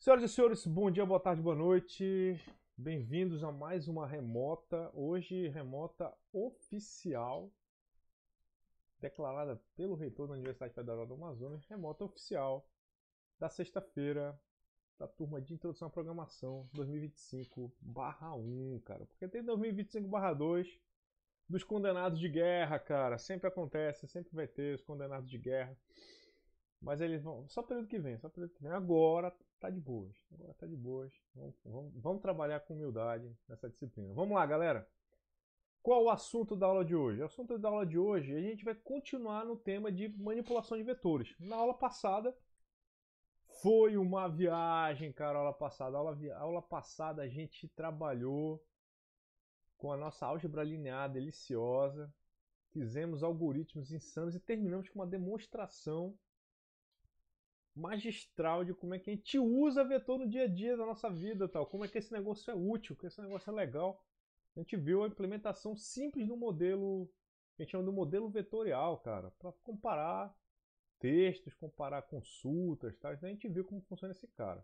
Senhoras e senhores, bom dia, boa tarde, boa noite. Bem-vindos a mais uma remota, hoje remota oficial, declarada pelo reitor da Universidade Federal do Amazonas, remota oficial da sexta-feira da turma de introdução à programação 2025/1, cara. Porque tem 2025/2 dos condenados de guerra, cara. Sempre acontece, sempre vai ter os condenados de guerra. Mas eles vão. Só período que vem, só período que vem. Agora tá de boas. Agora tá de boas. Vamos trabalhar com humildade nessa disciplina. Vamos lá, galera. Qual o assunto da aula de hoje? O assunto da aula de hoje, a gente vai continuar no tema de manipulação de vetores. Na aula passada, foi uma viagem, cara, a aula passada. A aula passada a gente trabalhou com a nossa álgebra linear deliciosa. Fizemos algoritmos insanos e terminamos com uma demonstração magistral de como é que a gente usa vetor no dia a dia da nossa vida, tal, como é que esse negócio é útil, que esse negócio é legal. A gente viu a implementação simples do modelo, que a gente chama do modelo vetorial, cara, para comparar textos, comparar consultas, tá? Então a gente viu como funciona esse cara.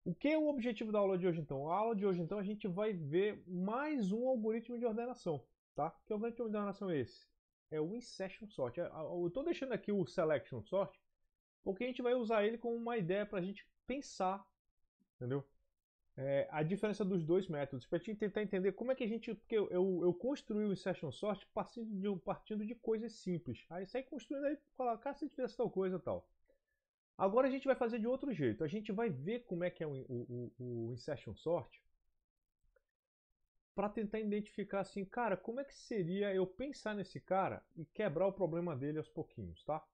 O que é o objetivo da aula de hoje então? A aula de hoje então a gente vai ver mais um algoritmo de ordenação, tá? Que algoritmo de ordenação é esse? É o insertion sort. Eu estou deixando aqui o selection sort porque a gente vai usar ele como uma ideia para a gente pensar, entendeu? A diferença dos dois métodos, para a gente tentar entender como é que a gente. Porque eu construí o insertion sort partindo de coisas simples. Aí sai construindo aí, falar, cara, se tivesse tal coisa e tal. Agora a gente vai fazer de outro jeito. A gente vai ver como é que é o insertion sort para tentar identificar assim, cara, como é que seria eu pensar nesse cara e quebrar o problema dele aos pouquinhos, tá?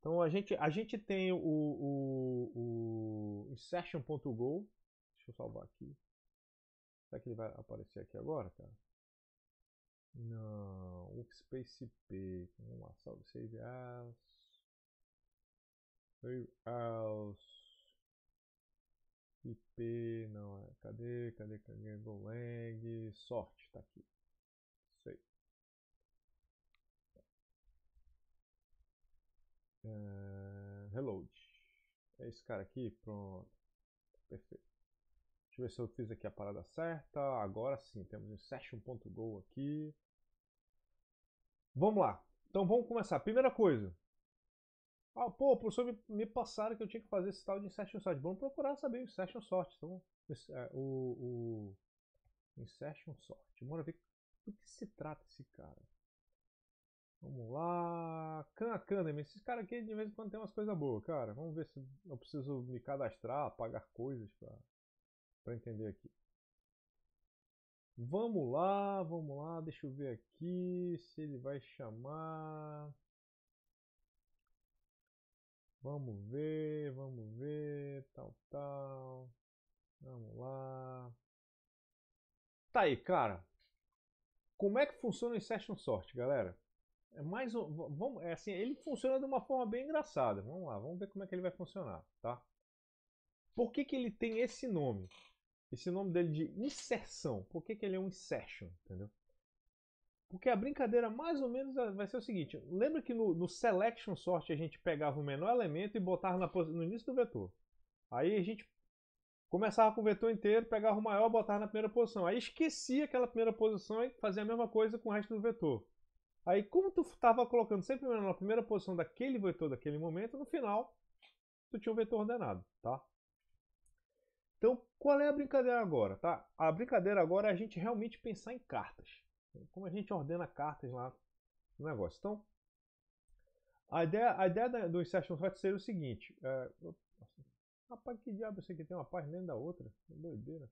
Então a gente tem o insertion.go. Deixa eu salvar aqui. Será que ele vai aparecer aqui agora, cara? Não, workspace P. Vamos lá, salve, save as. Save as. IP, não é. Cadê? Golang. Sort, tá aqui. Isso aí. Reload. É esse cara aqui, pronto. Perfeito. Deixa eu ver se eu fiz aqui a parada certa. Agora sim, temos um session.go aqui. Vamos lá. Então vamos começar. Primeira coisa. O professor me passaram que eu tinha que fazer esse tal de insertion sort. Vamos procurar saber o insertion sort. Então, o insertion sort. Bora ver do que se trata esse cara. Vamos lá. Khan Academy. Esses caras aqui de vez em quando tem umas coisas boas, cara. Vamos ver se eu preciso me cadastrar, pagar coisas para entender aqui. Vamos lá. Deixa eu ver aqui se ele vai chamar. Vamos ver, tal. Vamos lá. Tá aí, cara. Como é que funciona o insertion sort, galera? É mais um, vamos, é assim, ele funciona de uma forma bem engraçada. Vamos lá, vamos ver como é que ele vai funcionar, tá? Por que ele tem esse nome? Esse nome dele de inserção. Por que ele é um insertion, entendeu? Porque a brincadeira mais ou menos vai ser o seguinte. Lembra que no selection sort a gente pegava o menor elemento e botava no início do vetor. Aí a gente começava com o vetor inteiro, pegava o maior, botava na primeira posição. Aí esquecia aquela primeira posição e fazia a mesma coisa com o resto do vetor. Aí, como tu estava colocando sempre na primeira posição daquele vetor daquele momento, no final, tu tinha um vetor ordenado, tá? Então, qual é a brincadeira agora, tá? A brincadeira agora é a gente realmente pensar em cartas. Como a gente ordena cartas lá no negócio. Então, a ideia do insertion sort seria o seguinte. Rapaz, que diabo isso aqui tem uma página dentro da outra? Que doideira.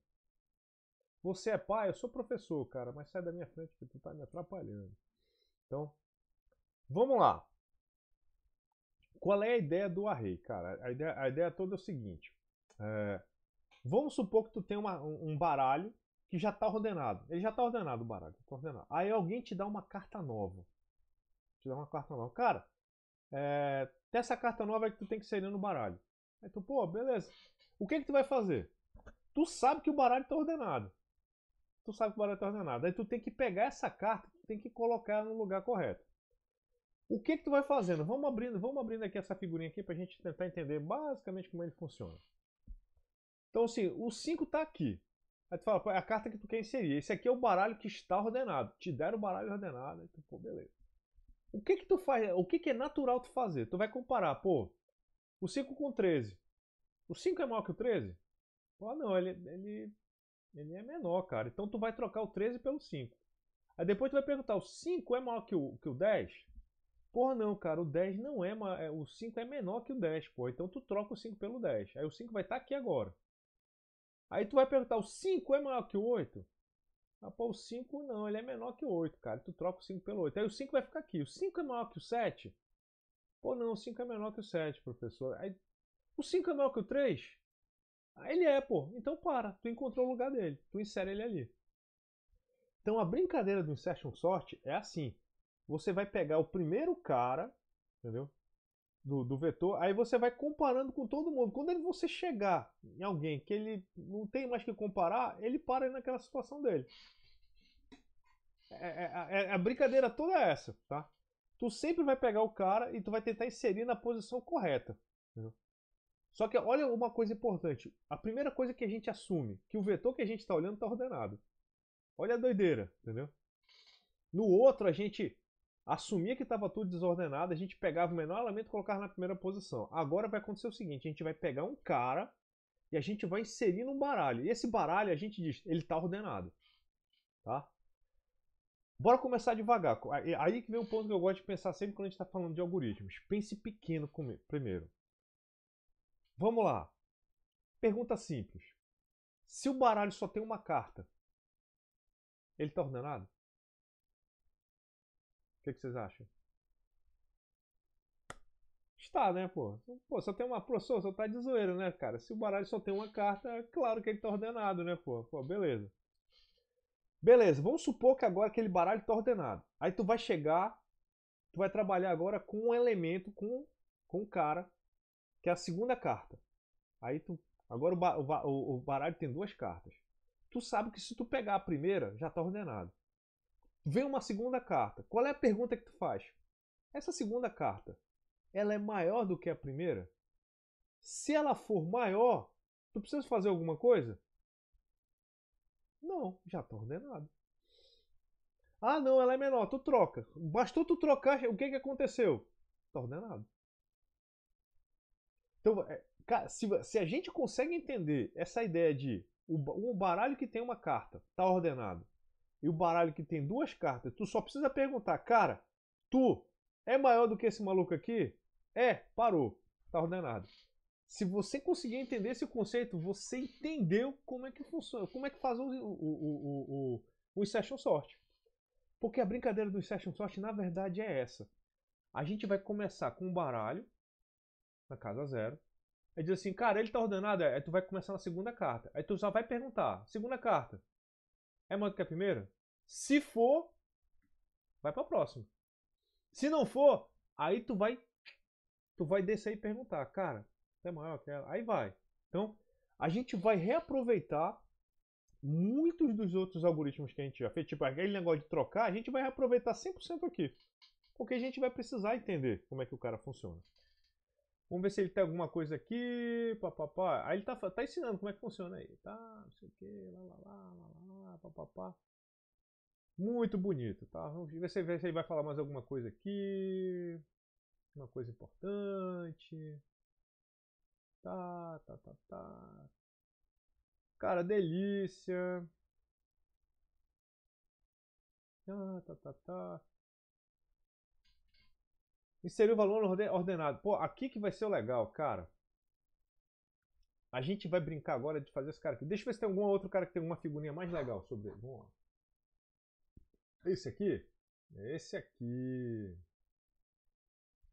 Você é pai? Eu sou professor, cara, mas sai da minha frente que tu tá me atrapalhando. Então, vamos lá. Qual é a ideia do array, cara? A ideia toda é o seguinte. Vamos supor que tu tem um baralho que já está ordenado. Ele já está ordenado o baralho. Tá ordenado. Aí alguém te dá uma carta nova. Cara, tem essa carta nova que tu tem que inserir no baralho. Aí tu, pô, beleza. O que tu vai fazer? Tu sabe que o baralho está ordenado. Aí tu tem que pegar essa carta, tu tem que colocar ela no lugar correto. O que que tu vai fazendo? Vamos abrindo aqui essa figurinha aqui pra gente tentar entender basicamente como ele funciona. Então, assim, o 5 tá aqui. Aí tu fala, pô, é a carta que tu quer inserir. Esse aqui é o baralho que está ordenado. Te deram o baralho ordenado. Aí tu, pô, beleza. O que que tu faz? O que que é natural tu fazer? Tu vai comparar, pô, o 5 com o 13. O 5 é maior que o 13? Pô, não, ele é menor, cara. Então tu vai trocar o 13 pelo 5. Aí depois tu vai perguntar, o 5 é maior que o 10? Porra, não, cara, o 10 não é, o 5 é menor que o 10, pô. Então tu troca o 5 pelo 10. Aí o 5 vai estar aqui agora. Aí tu vai perguntar, o 5 é maior que o 8? Ah, pô, o 5 não, ele é menor que o 8, cara. Tu troca o 5 pelo 8. Aí o 5 vai ficar aqui. O 5 é maior que o 7? Pô, não, o 5 é menor que o 7, professor. Aí, o 5 é maior que o 3? Aí ele é, pô. Então para, tu encontrou o lugar dele. Tu insere ele ali. Então a brincadeira do Insertion Sort é assim. Você vai pegar o primeiro cara, entendeu? Do vetor, aí você vai comparando com todo mundo. Quando você chegar em alguém que ele não tem mais que comparar, ele para naquela situação dele. A brincadeira toda é essa, tá? Tu sempre vai pegar o cara e tu vai tentar inserir na posição correta. Entendeu? Só que olha uma coisa importante. A primeira coisa que a gente assume, que o vetor que a gente está olhando está ordenado. Olha a doideira, entendeu? No outro, a gente assumia que estava tudo desordenado, a gente pegava o menor elemento e colocava na primeira posição. Agora vai acontecer o seguinte, a gente vai pegar um cara e a gente vai inserir num baralho. E esse baralho, a gente diz, ele está ordenado. Tá? Bora começar devagar. Aí que vem um ponto que eu gosto de pensar sempre quando a gente está falando de algoritmos. Pense pequeno primeiro. Vamos lá. Pergunta simples. Se o baralho só tem uma carta, ele está ordenado? O que vocês acham? Está, né, pô? Pô, só tem uma. Professor, só tá de zoeira, né, cara? Se o baralho só tem uma carta, é claro que ele tá ordenado, né, pô? Pô, beleza. Beleza, vamos supor que agora aquele baralho tá ordenado. Aí tu vai chegar, tu vai trabalhar agora com um elemento, com um cara, que é a segunda carta. Aí tu. Agora o baralho tem duas cartas. Tu sabe que se tu pegar a primeira, já tá ordenado. Vem uma segunda carta. Qual é a pergunta que tu faz? Essa segunda carta, ela é maior do que a primeira? Se ela for maior, tu precisa fazer alguma coisa? Não, já está ordenado. Ah, não, ela é menor, tu troca. Bastou tu trocar, o que aconteceu? Está ordenado. Então, cara, se a gente consegue entender essa ideia de um baralho que tem uma carta está ordenado e o baralho que tem duas cartas, tu só precisa perguntar, cara, tu é maior do que esse maluco aqui? É, parou, está ordenado. Se você conseguir entender esse conceito, você entendeu como é que funciona, como é que faz o Insertion Sort. Porque a brincadeira do Insertion Sort, na verdade, é essa. A gente vai começar com um baralho, na casa 0. Aí diz assim, cara, ele está ordenado? Aí tu vai começar na segunda carta. Aí tu só vai perguntar, segunda carta, é maior do que a primeira? Se for, vai para a próxima. Se não for, aí tu vai descer e perguntar, cara, é maior que ela? Aí vai. Então, a gente vai reaproveitar muitos dos outros algoritmos que a gente já fez, tipo aquele negócio de trocar, a gente vai reaproveitar 100% aqui. Porque a gente vai precisar entender como é que o cara funciona. Vamos ver se ele tem alguma coisa aqui, papapá. Aí ele tá ensinando como é que funciona aí. Tá, não sei o que, lá, papapá. Muito bonito, tá? Vamos ver se ele vai falar mais alguma coisa aqui. Uma coisa importante. Tá. Cara, delícia. Tá. Inserir o valor ordenado. Pô, aqui que vai ser o legal, cara. A gente vai brincar agora de fazer esse cara aqui. Deixa eu ver se tem algum outro cara que tem uma figurinha mais legal sobre ele. Vamos lá. Esse aqui? Esse aqui.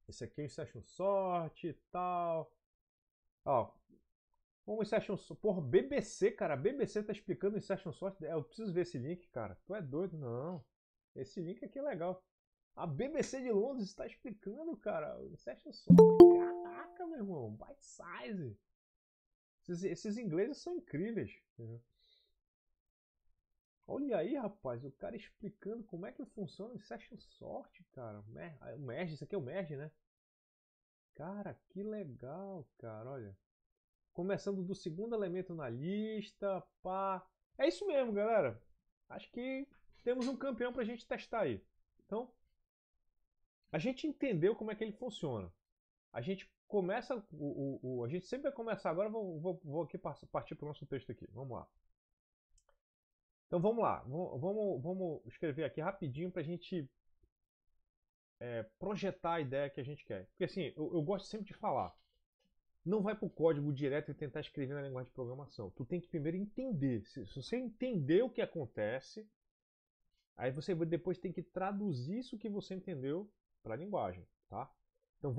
Esse aqui é o Insertion Sort e tal. Ó, vamos Insertion Sort. Porra, BBC, cara. A BBC tá explicando o Insertion Sort. Eu preciso ver esse link, cara. Tu é doido? Não. Esse link aqui é legal. A BBC de Londres está explicando, cara. O Insertion Sort. Caraca, meu irmão. Bite size. Esses ingleses são incríveis. Entendeu? Olha aí, rapaz, o cara explicando como é que funciona o Session Sort, cara. O merge, isso aqui é o merge, né? Cara, que legal, cara, olha. Começando do segundo elemento na lista, pá. É isso mesmo, galera. Acho que temos um campeão pra gente testar aí. Então, a gente entendeu como é que ele funciona. A gente começa, a gente sempre vai começar agora, vou aqui partir para o nosso texto aqui, vamos lá. Então vamos lá, vamos escrever aqui rapidinho para a gente projetar a ideia que a gente quer. Porque assim, eu gosto sempre de falar, não vai para o código direto e tentar escrever na linguagem de programação. Tu tem que primeiro entender. Se você entender o que acontece, aí você depois tem que traduzir isso que você entendeu para a linguagem, tá? Então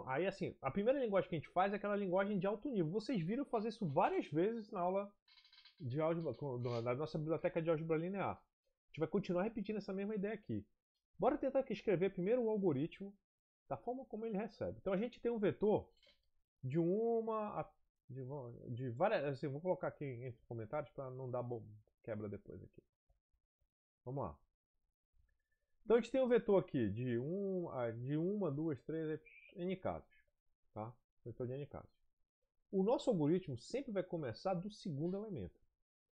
aí assim, a primeira linguagem que a gente faz é aquela linguagem de alto nível. Vocês viram fazer isso várias vezes na aula de álgebra, da nossa biblioteca de álgebra linear. A gente vai continuar repetindo essa mesma ideia aqui. Bora tentar aqui escrever primeiro o algoritmo da forma como ele recebe. Então a gente tem um vetor de de várias, assim, vou colocar aqui entre comentários para não dar quebra depois aqui. Vamos lá. Então a gente tem um vetor aqui de uma, duas, três, n casos, tá? Vetor de n casos. O nosso algoritmo sempre vai começar do segundo elemento,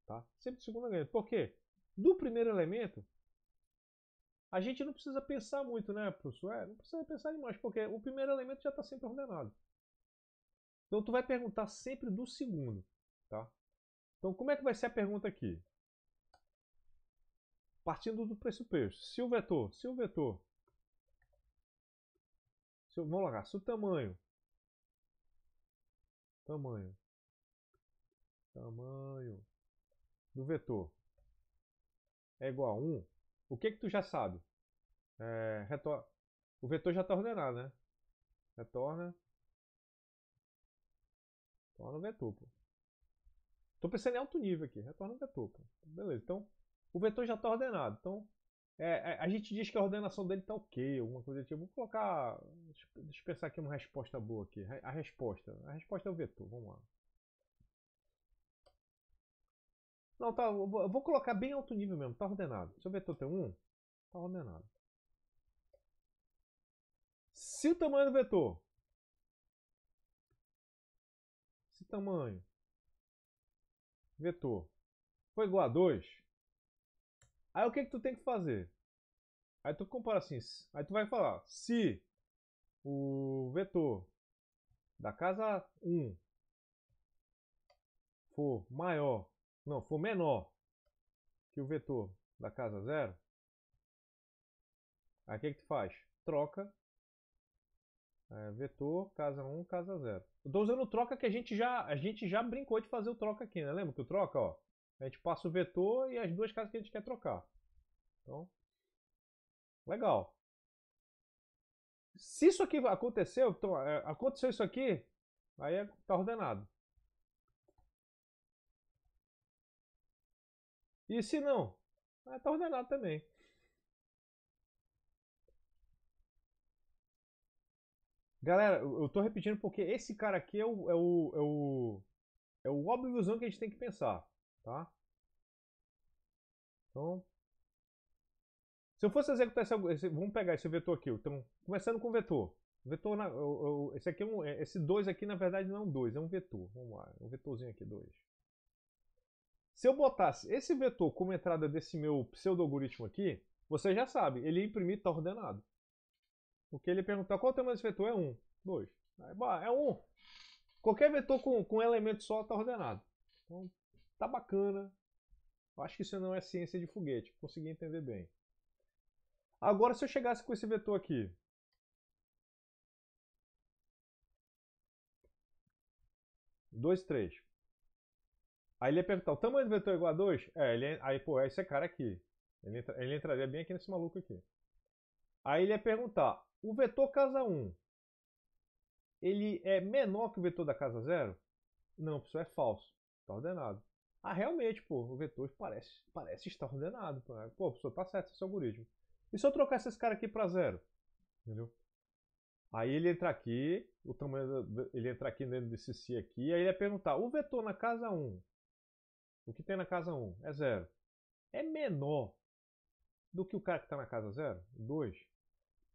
tá? Sempre do segundo elemento. Por quê? Do primeiro elemento, a gente não precisa pensar muito, né, professor? Não precisa pensar demais, porque o primeiro elemento já está sempre ordenado. Então tu vai perguntar sempre do segundo, tá? Então como é que vai ser a pergunta aqui? Partindo do pressuposto, se o vetor, vamos lá, se o tamanho do vetor é igual a 1, o que tu já sabe? O vetor já está ordenado, né? Retorna o vetor, pô. Tô pensando em alto nível aqui, retorna o vetor, pô. Beleza, então o vetor já está ordenado. Então a gente diz que a ordenação dele está ok, alguma coisa do tipo. Vou colocar, deixa eu pensar aqui uma resposta boa aqui. A resposta é o vetor, vamos lá. Não, tá, eu vou colocar bem alto nível mesmo, tá ordenado. Se o vetor tem 1, tá ordenado. Se o tamanho do vetor, vetor for igual a 2, aí o que tu tem que fazer? Aí tu compara assim, aí tu vai falar, se o vetor da casa 1 for menor que o vetor da casa 0, aí o que tu faz? Troca vetor, casa 1, casa 0. Eu tô usando o troca que a gente já brincou de fazer o troca aqui, né? Lembra que o troca, ó, a gente passa o vetor e as duas casas que a gente quer trocar. Então, legal. Se isso aqui aconteceu, então, aconteceu isso aqui, aí tá ordenado. E se não, aí tá ordenado também. Galera, eu tô repetindo porque esse cara aqui é o óbviozão que a gente tem que pensar, tá? Então, se eu fosse executar vamos pegar esse vetor aqui. Então, começando com o vetor. Esse aqui esse 2 aqui na verdade não é um 2, é um vetor. Vamos lá, um vetorzinho aqui, 2. Se eu botasse esse vetor como entrada desse meu pseudo-algoritmo aqui, você já sabe, ele imprimir está ordenado. Porque ele perguntar qual o tamanho desse vetor é 1, 2. É 1. Qualquer vetor com elemento só está ordenado. Então, tá bacana. Eu acho que isso não é ciência de foguete. Consegui entender bem. Agora, se eu chegasse com esse vetor aqui, 2, 3. Aí ele ia perguntar, o tamanho do vetor é igual a 2? Aí, pô, é esse cara aqui. Ele entraria bem aqui nesse maluco aqui. Aí ele ia perguntar, o vetor casa 1, ele é menor que o vetor da casa 0? Não, isso é falso. Está ordenado. Ah, realmente, pô, o vetor parece estar ordenado. Pô, professor, tá certo esse algoritmo. E se eu trocasse esse cara aqui para 0? Entendeu? Aí ele entra aqui, ele entra aqui dentro desse C aqui, aí ele ia perguntar, o vetor na casa 1, o que tem na casa 1 é 0. é menor do que o cara que está na casa 0? 2?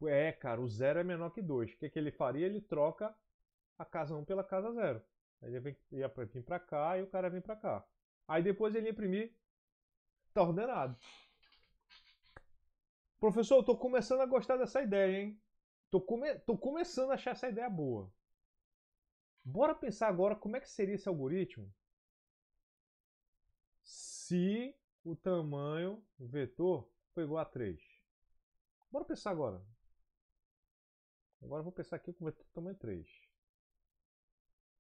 É, cara, o 0 é menor que 2. O que, que ele faria? Ele troca a casa 1 pela casa 0. Aí ele ia vir para cá e o cara vem para cá. Aí depois ele ia imprimir, tá ordenado. Professor, eu tô começando a gostar dessa ideia, hein? Tô começando a achar essa ideia boa. Bora pensar agora como é que seria esse algoritmo se o tamanho do vetor for igual a 3. Bora pensar agora. Agora eu vou pensar aqui com o vetor tamanho 3.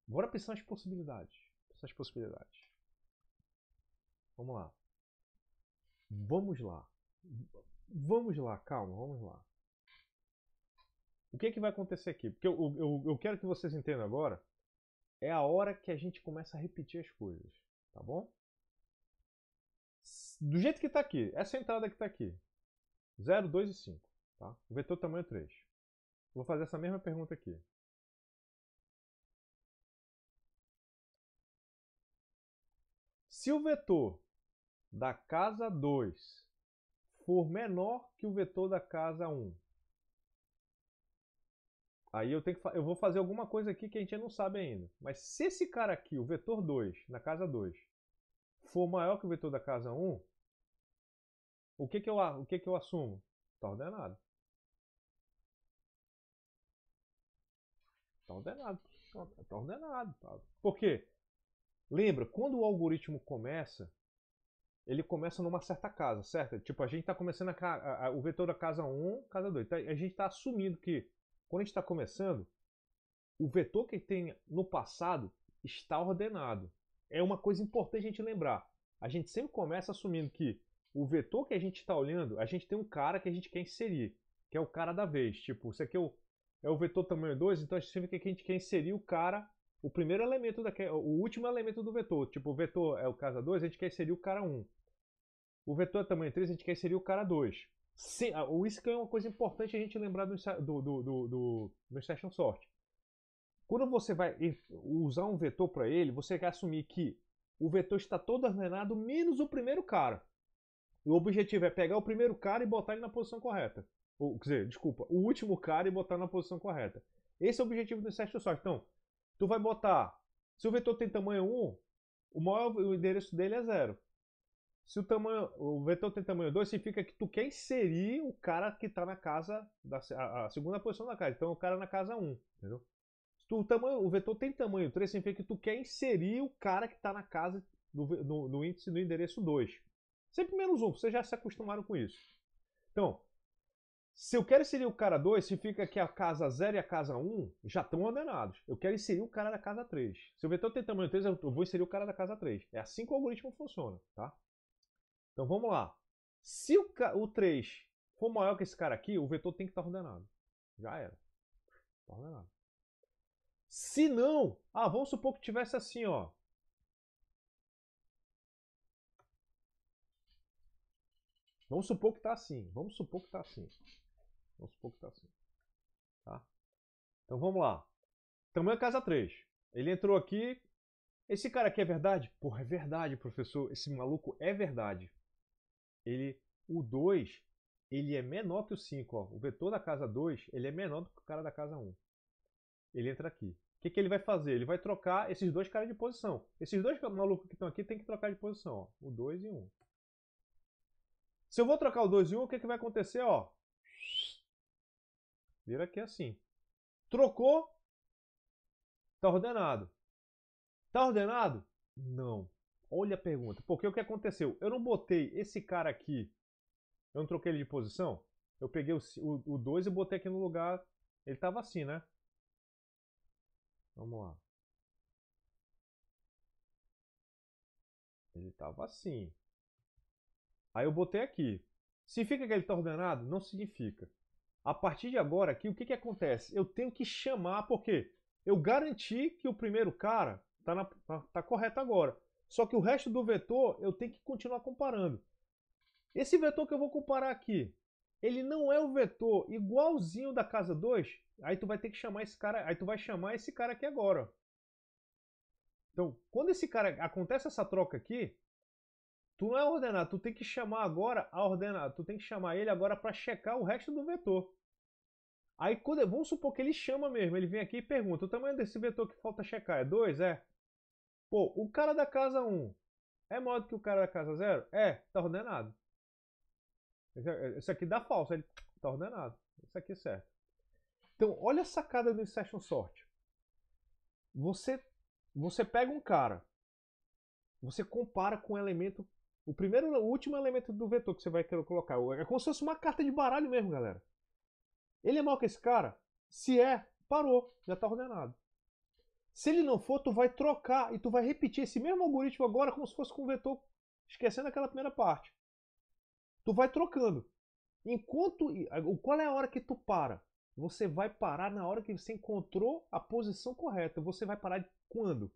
Bora pensar nas possibilidades. Vamos lá. Vamos lá, calma, vamos lá. O que, que vai acontecer aqui? Porque eu quero que vocês entendam agora. É a hora que a gente começa a repetir as coisas. Tá bom? Do jeito que está aqui. Essa entrada que está aqui. 0, 2 e 5. Tá? O vetor tamanho 3. Vou fazer essa mesma pergunta aqui. Se o vetor da casa 2 for menor que o vetor da casa 1, aí eu vou fazer alguma coisa aqui que a gente não sabe ainda. Mas se esse cara aqui, o vetor 2, na casa 2, for maior que o vetor da casa 1, o que que eu assumo? Está ordenado. Está ordenado. Está ordenado. Por quê? Lembra, quando o algoritmo começa, ele começa numa certa casa, certo? Tipo, a gente está começando o vetor da casa 1, casa 2. Então, a gente está assumindo que, quando a gente está começando, o vetor que tem no passado está ordenado. É uma coisa importante a gente lembrar. A gente sempre começa assumindo que o vetor que a gente está olhando, a gente tem um cara que a gente quer inserir, que é o cara da vez. Tipo, isso aqui é o vetor tamanho 2, então significa que a gente quer inserir o cara, o primeiro elemento, o último elemento do vetor. Tipo, o vetor é o casa 2, a gente quer inserir o cara 1. O vetor é tamanho 3, a gente quer inserir o cara 2. Isso que é uma coisa importante a gente lembrar do Insertion Sort. Quando você vai usar um vetor para ele, você quer assumir que o vetor está todo ordenado menos o primeiro cara. E o objetivo é pegar o primeiro cara e botar ele na posição correta. Quer dizer, desculpa, o último cara e botar na posição correta. Esse é o objetivo do Insertion Sort. Então, tu vai botar, se o vetor tem tamanho 1, o endereço dele é 0. Se o vetor tem tamanho 2, significa que tu quer inserir o cara que está na casa, a segunda posição da casa. Então, o cara na casa 1, entendeu? Se o vetor tem tamanho 3, significa que tu quer inserir o cara que está na casa no índice do endereço 2. Sempre menos 1, vocês já se acostumaram com isso. Então, se eu quero inserir o cara 2, significa que a casa 0 e a casa 1 já estão ordenados. Eu quero inserir o cara da casa 3. Se o vetor tem tamanho 3, eu vou inserir o cara da casa 3. É assim que o algoritmo funciona, tá? Então vamos lá. Se o 3 for maior que esse cara aqui, o vetor tem que estar ordenado. Já era. Está ordenado. Se não, vamos supor que tivesse assim, ó. Vamos supor que está assim. Tá? Então vamos lá. Tamanho casa 3. Ele entrou aqui. Esse cara aqui é verdade? Porra, é verdade, professor. Esse maluco é verdade. O 2, ele é menor que o 5. Ó. O vetor da casa 2, ele é menor do que o cara da casa 1. Ele entra aqui. O que ele vai fazer? Ele vai trocar esses dois caras de posição. Esses dois malucos que estão aqui tem que trocar de posição. Ó. O 2 e 1. Se eu vou trocar o 2 e 1, o que vai acontecer? Ó? Vira aqui assim. Trocou. Está ordenado. Está ordenado? Não. Olha a pergunta. Porque o que aconteceu? Eu não botei esse cara aqui. Eu não troquei ele de posição. Eu peguei o 2 e botei aqui no lugar. Ele estava assim, né? Vamos lá. Ele estava assim. Aí eu botei aqui. Significa que ele está ordenado? Não significa. A partir de agora aqui, o que acontece? Eu tenho que chamar, porque eu garanti que o primeiro cara tá correto agora. Só que o resto do vetor eu tenho que continuar comparando. Esse vetor que eu vou comparar aqui, ele não é o vetor igualzinho da casa 2, aí tu vai ter que chamar esse cara, aí tu vai chamar esse cara aqui agora. Então, quando esse cara acontece essa troca aqui, Tu não é ordenado, tu tem que chamar agora a ordenado, tu tem que chamar ele agora para checar o resto do vetor. Aí, vamos supor que ele chama mesmo, ele vem aqui e pergunta, o tamanho desse vetor que falta checar é 2? É? Pô, o cara da casa 1 é maior do que o cara da casa 0? É, tá ordenado. Esse aqui dá falso, ele tá ordenado. Isso aqui é certo. Então, olha a sacada do Insertion Sort. Você pega um cara, você compara com o elemento, o último elemento do vetor que você vai querer colocar. É como se fosse uma carta de baralho mesmo, galera. Ele é maior que esse cara? Se é, parou, já está ordenado. Se ele não for, tu vai trocar e tu vai repetir esse mesmo algoritmo agora como se fosse com o vetor, esquecendo aquela primeira parte. Tu vai trocando. Qual é a hora que tu para? Você vai parar na hora que você encontrou a posição correta. Você vai parar quando?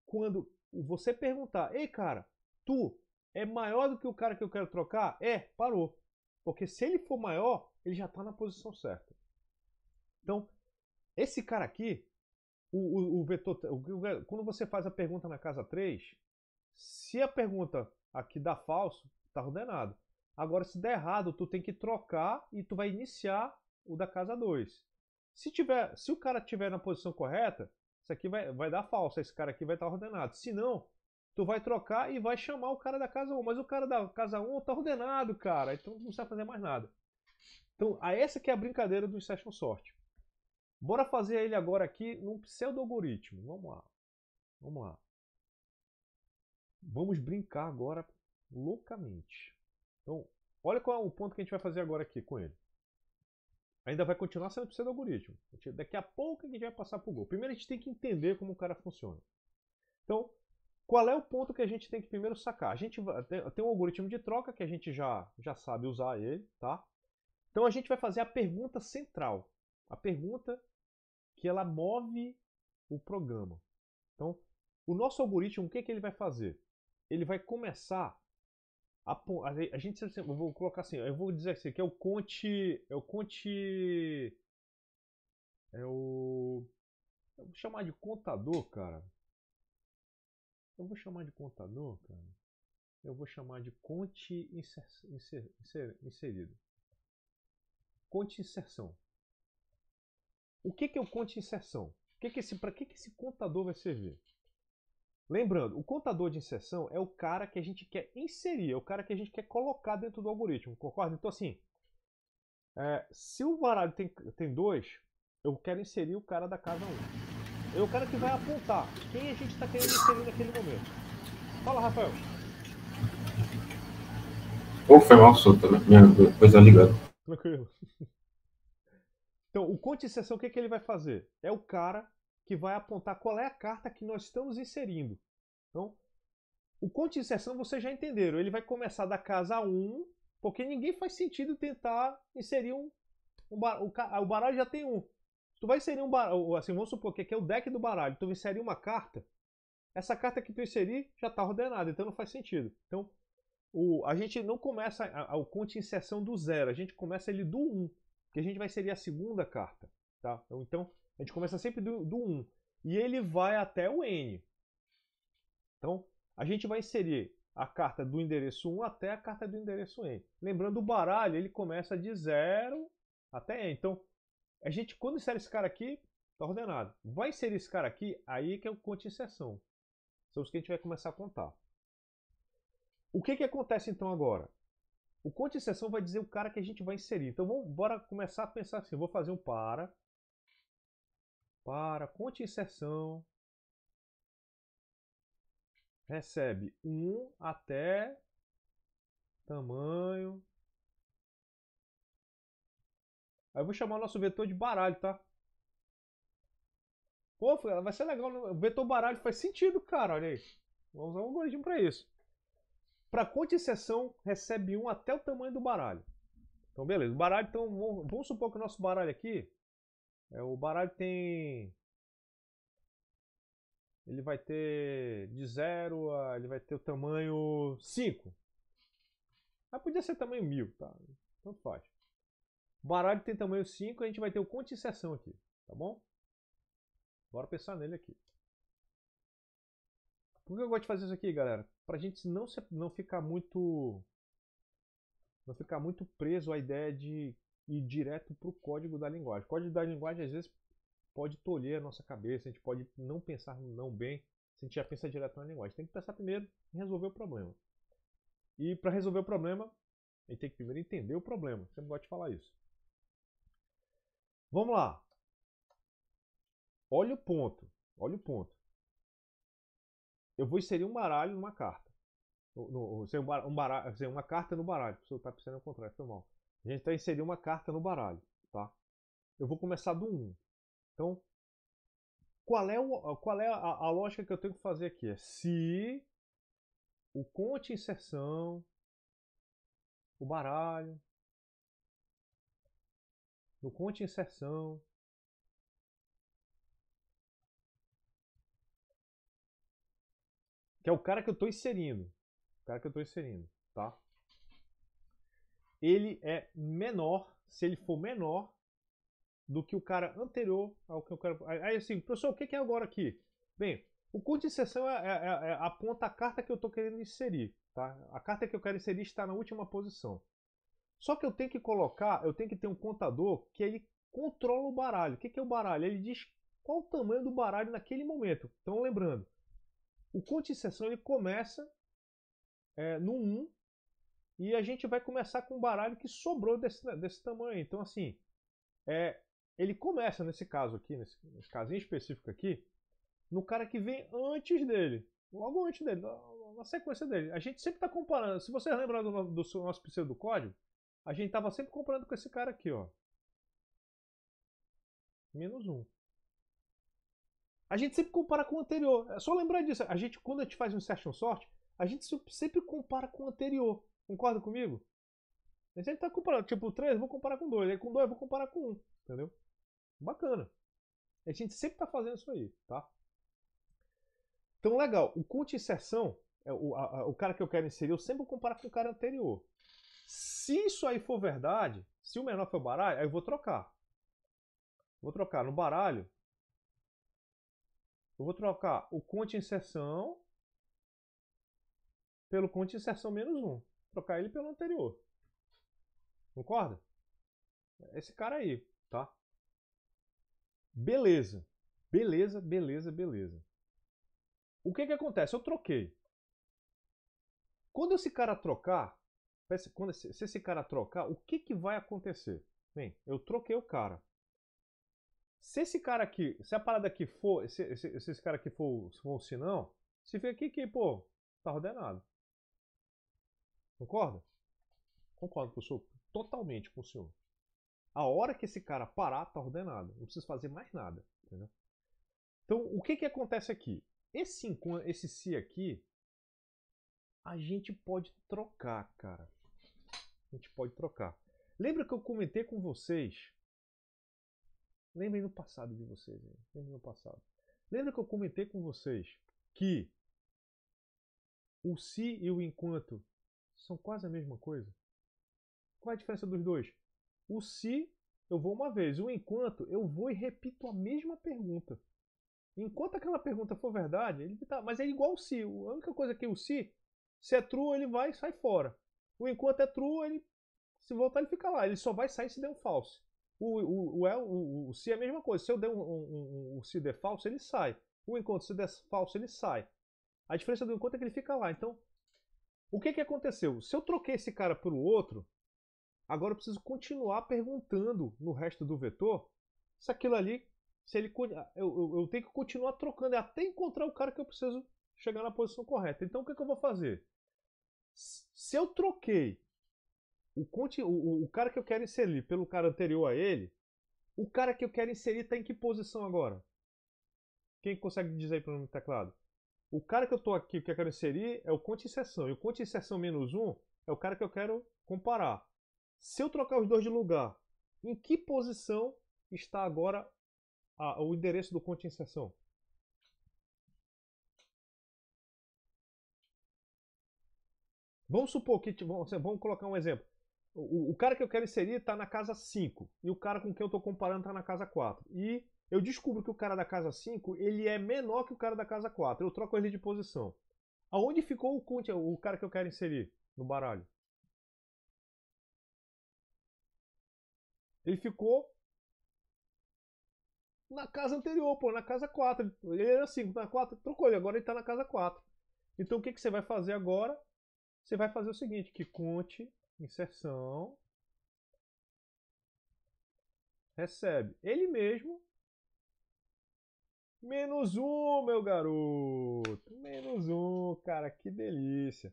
Quando você perguntar, ei cara, tu é maior do que o cara que eu quero trocar? É, parou. Porque se ele for maior, ele já está na posição certa. Então, esse cara aqui, o vetor, quando você faz a pergunta na casa 3, se a pergunta aqui dá falso, está ordenado. Agora, se der errado, tu tem que trocar e tu vai iniciar o da casa 2. Se o cara estiver na posição correta, isso aqui vai dar falso, esse cara aqui vai estar ordenado. Se não, tu vai trocar e vai chamar o cara da casa 1. Mas o cara da casa 1 está ordenado, cara, então não precisa fazer mais nada. Então, essa que é a brincadeira do Insertion Sort. Bora fazer ele agora aqui num pseudo-algoritmo. Vamos lá. Vamos lá. Vamos brincar agora loucamente. Então, olha qual é o ponto que a gente vai fazer agora aqui com ele. Ainda vai continuar sendo pseudo-algoritmo. Daqui a pouco a gente vai passar para o Go. Primeiro a gente tem que entender como o cara funciona. Então, qual é o ponto que a gente tem que primeiro sacar? A gente tem um algoritmo de troca que a gente já sabe usar ele, tá? Então a gente vai fazer a pergunta central. A pergunta que ela move o programa. Então, o nosso algoritmo, o que ele vai fazer? Ele vai começar a gente, eu vou colocar assim, eu vou dizer assim, que eu vou chamar de contador, cara. Eu vou chamar de contador, cara. Eu vou chamar de conte inserido. Conte inserção. O que é o conte inserção? Para que esse contador vai servir? Lembrando, o contador de inserção é o cara que a gente quer inserir, é o cara que a gente quer colocar dentro do algoritmo, concorda? Então assim, se o baralho tem 2, eu quero inserir o cara da casa 1. É o cara que vai apontar quem a gente está querendo inserir naquele momento. Fala, Rafael. Ou foi mal solta, né? Minha coisa ligada. Tranquilo. Então, o conte inserção, o que ele vai fazer? É o cara que vai apontar qual é a carta que nós estamos inserindo. Então, o conte inserção vocês já entenderam. Ele vai começar da casa 1, porque ninguém faz sentido tentar inserir o baralho já tem um. Tu vai inserir um baralho, assim, vamos supor que aqui é o deck do baralho. Tu vai inserir uma carta. Essa carta que tu inserir já está ordenada, então não faz sentido. Então, a gente não começa o conte inserção do 0, a gente começa ele do 1, que a gente vai inserir a segunda carta. Tá? Então, a gente começa sempre do 1. E ele vai até o N. Então, a gente vai inserir a carta do endereço 1 até a carta do endereço N. Lembrando, o baralho ele começa de 0 até N. Então, a gente, quando insere esse cara aqui, está ordenado. Vai inserir esse cara aqui, aí que é o conte inserção. São os que a gente vai começar a contar. O que acontece então agora? O conte inserção vai dizer o cara que a gente vai inserir. Então, bora começar a pensar assim. Eu vou fazer um para, conte inserção, recebe 1 até tamanho. Aí eu vou chamar o nosso vetor de baralho, tá? Pô, vai ser legal. O vetor baralho faz sentido, cara. Olha aí. Vamos usar um algoritmo para isso. Para conte inserção, recebe 1 até o tamanho do baralho. Então, beleza. O baralho, então, vamos supor que o nosso baralho aqui, o baralho tem... Ele vai ter de 0 a... Ele vai ter o tamanho 5. Mas podia ser tamanho 1000, tá? Tanto faz. O baralho tem tamanho 5, a gente vai ter o conte inserção aqui, tá bom? Bora pensar nele aqui. Por que eu gosto de fazer isso aqui, galera? Pra gente não ficar muito preso à ideia de ir direto pro código da linguagem. O código da linguagem às vezes pode tolher a nossa cabeça, a gente pode não pensar não bem se a gente já pensa direto na linguagem. Tem que pensar primeiro em resolver o problema. E para resolver o problema, a gente tem que primeiro entender o problema. Eu sempre gosto de falar isso. Vamos lá. Olha o ponto. Olha o ponto. Eu vou inserir um baralho numa carta. Uma carta no baralho. A pessoa está pensando ao contrário, foi mal. A gente vai inserir uma carta no baralho. Tá? Eu vou começar do 1. Então, qual é a lógica que eu tenho que fazer aqui? É se o conte inserção, o baralho, no conte inserção, que é o cara que eu estou inserindo. O cara que eu estou inserindo, tá? Ele é menor, se ele for menor do que o cara anterior ao que eu quero. Aí assim, professor, o que é agora aqui? Bem, o conte inserção aponta a carta que eu estou querendo inserir, tá? A carta que eu quero inserir está na última posição. Só que eu tenho que colocar, eu tenho que ter um contador que ele controla o baralho. O que é o baralho? Ele diz qual o tamanho do baralho naquele momento. Então, lembrando, o conte inserção ele começa no 1 e a gente vai começar com um baralho que sobrou desse tamanho. Então, assim, ele começa nesse caso aqui, nesse casinho específico aqui, no cara que vem antes dele, logo antes dele, na sequência dele. A gente sempre está comparando. Se você lembrar do nosso pseudocódigo, a gente estava sempre comparando com esse cara aqui, ó. -1. A gente sempre compara com o anterior. É só lembrar disso. Quando a gente faz um insertion sort, a gente sempre compara com o anterior. Concorda comigo? A gente está comparando. Tipo, 3 eu vou comparar com 2. Aí com 2 eu vou comparar com 1. Entendeu? Bacana. A gente sempre está fazendo isso aí, tá? Então, legal. O conte inserção, o cara que eu quero inserir, eu sempre vou comparar com o cara anterior. Se isso aí for verdade, se o menor for baralho, aí eu vou trocar. Vou trocar no baralho. Eu vou trocar o conte inserção pelo conte inserção -1. Trocar ele pelo anterior. Concorda? Esse cara aí, tá? Beleza. Beleza, beleza, beleza. O que acontece? Eu troquei. Quando esse cara trocar, se esse cara trocar, o que vai acontecer? Bem, eu troquei o cara. Se esse cara aqui, se a parada aqui for, se esse cara aqui for um sinão, se vê aqui que, pô, tá ordenado. Concorda? Concordo, professor. Totalmente com o senhor. A hora que esse cara parar, tá ordenado. Não precisa fazer mais nada. Entendeu? Então, o que acontece aqui? Esse se aqui, a gente pode trocar, cara. A gente pode trocar. Lembra que eu comentei com vocês? Lembrem no passado de vocês. Lembrem no passado. Lembra que eu comentei com vocês que o se e o enquanto são quase a mesma coisa? Qual é a diferença dos dois? O se eu vou uma vez, o enquanto eu vou e repito a mesma pergunta. Enquanto aquela pergunta for verdade, ele tá, mas é igual o se. A única coisa que o se é true, ele vai e sai fora. O enquanto é true, ele se voltar ele fica lá. Ele só vai sair se der um false. O se é a mesma coisa. Se eu der o se der false, ele sai. O enquanto se der false, ele sai. A diferença do enquanto é que ele fica lá. Então, o que aconteceu? Se eu troquei esse cara por outro, agora eu preciso continuar perguntando no resto do vetor se aquilo ali, eu tenho que continuar trocando até encontrar o cara que eu preciso chegar na posição correta. Então o que eu vou fazer? Se eu troquei o cara que eu quero inserir pelo cara anterior a ele, o cara que eu quero inserir está em que posição agora? Quem consegue dizer aí para mim no teclado? O cara que eu estou aqui, que eu quero inserir, é o conte inserção. E o conte inserção -1 é o cara que eu quero comparar. Se eu trocar os dois de lugar, em que posição está agora o endereço do conte inserção? Vamos supor que, vamos colocar um exemplo. O cara que eu quero inserir está na casa 5 e o cara com quem eu estou comparando está na casa 4. E eu descubro que o cara da casa 5, ele é menor que o cara da casa 4. Eu troco ele de posição. Aonde ficou o cara que eu quero inserir no baralho? Ele ficou na casa anterior, pô, na casa 4. Ele era 5, na 4, trocou ele, agora ele tá na casa 4. Então o que você vai fazer agora? Você vai fazer o seguinte, que conte, inserção, recebe. Ele mesmo, -1, meu garoto. -1, cara, que delícia.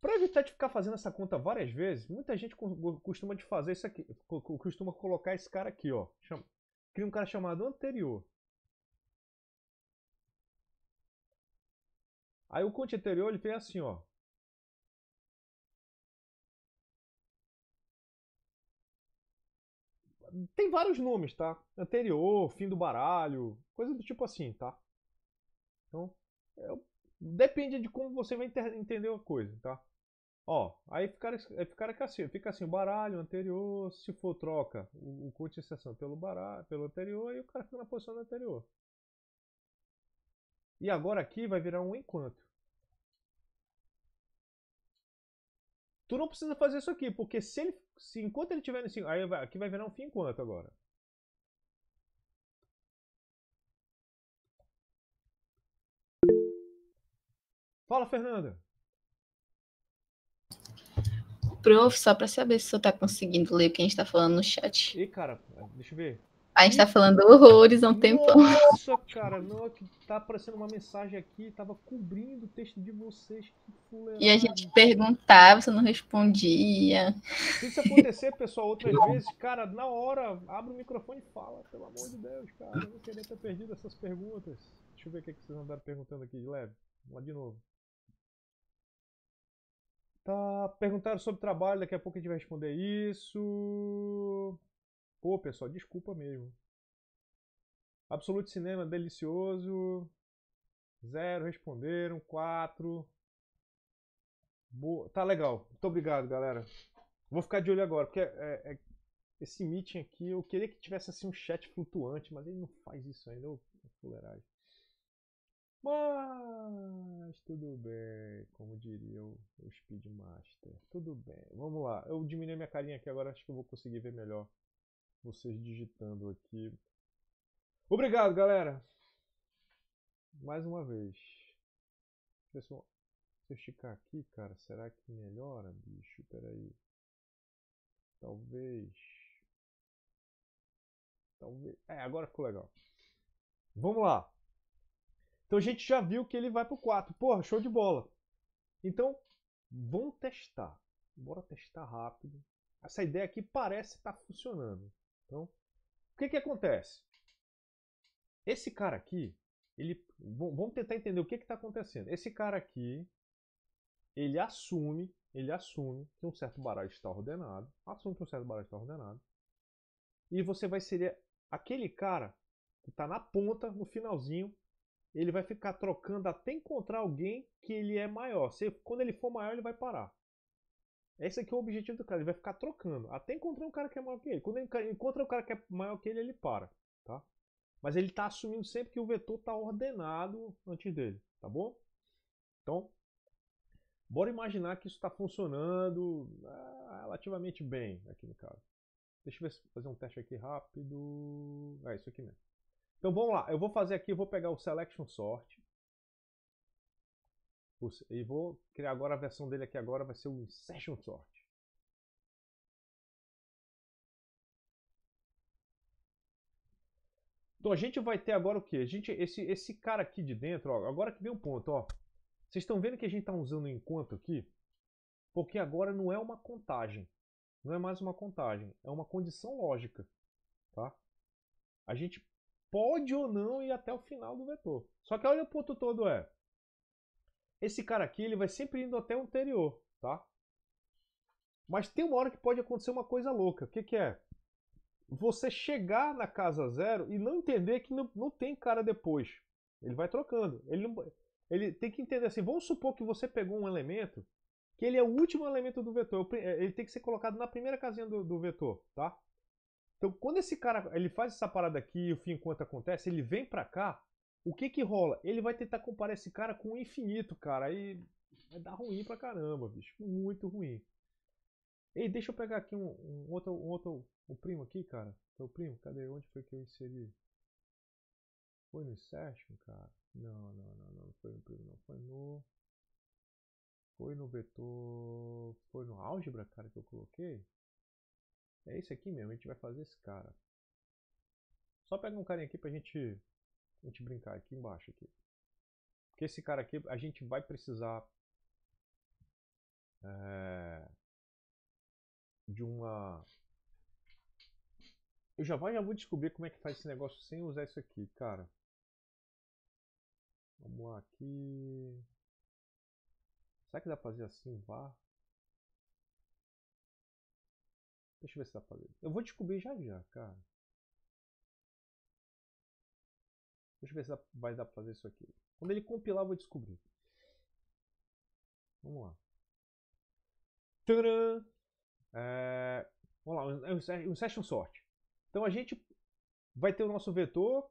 Para evitar de ficar fazendo essa conta várias vezes, muita gente costuma de fazer isso aqui, costuma colocar esse cara aqui, ó. Cria um cara chamado anterior. Aí o conte anterior ele vem assim, ó. Tem vários nomes, tá? Anterior, fim do baralho, coisa do tipo assim, tá? Então, depende de como você vai entender a coisa, tá? Ó, aí fica assim, o baralho anterior, se for troca, o conte de inserção pelo baralho, pelo anterior, e o cara fica na posição do anterior. E agora aqui vai virar um enquanto. Tu não precisa fazer isso aqui, porque se enquanto ele tiver nesse, aí aqui vai virar um fim enquanto agora. Fala, Fernanda. Prof, só para saber se você está conseguindo ler o que a gente está falando no chat. E cara, deixa eu ver. A gente está falando horrores há um tempão. Nossa, cara, não, que tá aparecendo uma mensagem aqui, tava cobrindo o texto de vocês, que fuleiragem. E a gente perguntava, você não respondia. Se isso acontecer, pessoal, outras vezes, cara, na hora, abre o microfone e fala, pelo amor de Deus, cara, eu não queria ter perdido essas perguntas. Deixa eu ver o que vocês andaram perguntando aqui de leve. Vamos lá de novo. Tá, perguntaram sobre trabalho, daqui a pouco a gente vai responder isso. Pô, pessoal, desculpa mesmo. Absolute Cinema, delicioso. 0, responderam. 4. Boa. Tá legal. Muito obrigado, galera. Vou ficar de olho agora, porque esse meeting aqui, eu queria que tivesse assim um chat flutuante, mas ele não faz isso ainda. Ô, fuleiragem. Mas tudo bem, como diria o Speedmaster. Tudo bem, vamos lá. Eu diminui minha carinha aqui agora, acho que eu vou conseguir ver melhor vocês digitando aqui. Obrigado, galera. Mais uma vez. Pessoal, se eu esticar aqui, cara, será que melhora, bicho? Peraí. Talvez. Agora ficou legal. Vamos lá. Então a gente já viu que ele vai pro 4. Porra, show de bola. Então, vamos testar. Bora testar rápido. Essa ideia aqui parece estar funcionando. Então, o que acontece? Esse cara aqui, vamos tentar entender o que está acontecendo. Esse cara aqui, ele assume que um certo baralho está ordenado. E você vai ser aquele cara que está na ponta, no finalzinho. Ele vai ficar trocando até encontrar alguém que ele é maior. Quando ele for maior, ele vai parar. Esse aqui é o objetivo do cara. Ele vai ficar trocando até encontrar um cara que é maior que ele. Quando ele encontra um cara que é maior que ele para. Tá? Mas ele está assumindo sempre que o vetor está ordenado antes dele. Tá bom? Então, bora imaginar que isso está funcionando relativamente bem aqui no caso. Deixa eu fazer um teste aqui rápido. Isso aqui mesmo. Então vamos lá, eu vou fazer aqui, eu vou pegar o Selection Sort. E vou criar agora a versão dele aqui agora, vai ser o Insertion Sort. Então a gente vai ter agora o que? Esse cara aqui de dentro, ó, agora que vem um ponto, ó. Vocês estão vendo que a gente está usando o enquanto aqui? Porque agora não é uma contagem. Não é mais uma contagem, é uma condição lógica. Tá? A gente pode ou não ir até o final do vetor. Só que olha o ponto todo esse cara aqui ele vai sempre indo até o anterior, tá? Mas tem uma hora que pode acontecer uma coisa louca. O que é? Você chegar na casa 0 e não entender que não tem cara depois. Ele vai trocando. Ele tem que entender assim, vamos supor que você pegou um elemento que ele é o último elemento do vetor. Ele tem que ser colocado na primeira casinha do vetor, tá? Então, quando esse cara ele faz essa parada aqui e o fim enquanto acontece, ele vem pra cá, o que que rola? Ele vai tentar comparar esse cara com o infinito, cara. Aí vai dar ruim pra caramba, bicho. Muito ruim. Ei, deixa eu pegar aqui um outro o primo aqui, cara. Teu primo, cadê? Onde foi que eu inseri? Foi no Session, cara? Não foi no primo, não. Foi no vetor. Foi no álgebra, cara, que eu coloquei? É esse aqui mesmo, a gente vai fazer esse cara. Só pega um carinha aqui pra gente brincar aqui embaixo aqui. Porque esse cara aqui a gente vai precisar de uma... Eu já vou descobrir como é que faz esse negócio sem usar isso aqui, cara. Vamos lá aqui. Será que dá pra fazer assim, var? Deixa eu ver se dá pra fazer. Eu vou descobrir já já, cara. Deixa eu ver se vai dar pra fazer isso aqui. Quando ele compilar, eu vou descobrir. Vamos lá. Tcharam! Vamos lá, um session sort. Então a gente vai ter o nosso vetor,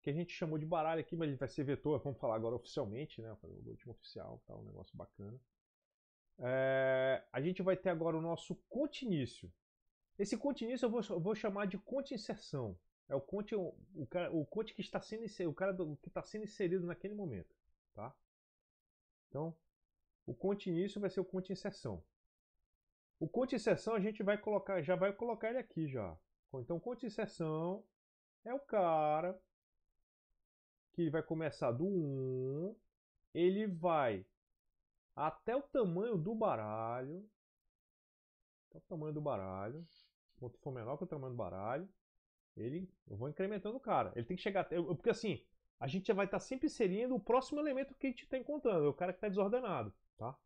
que a gente chamou de baralho aqui, mas ele vai ser vetor, vamos falar agora oficialmente, né? O último oficial, tá um negócio bacana. A gente vai ter agora o nosso conte início. Esse conte início eu vou chamar de conte inserção. É o conte que está sendo inserido, o cara que está sendo inserido naquele momento, tá? Então, o conte início vai ser o conte inserção. O conte inserção a gente vai colocar, já vai colocar ele aqui já. Então, o conte inserção é o cara que vai começar do 1, ele vai até o tamanho do baralho. Até o tamanho do baralho. Quanto for menor que o tamanho do baralho, eu vou incrementando o cara. Ele tem que chegar até... Porque assim, a gente já vai estar sempre inserindo o próximo elemento que a gente está encontrando. É o cara que está desordenado, tá?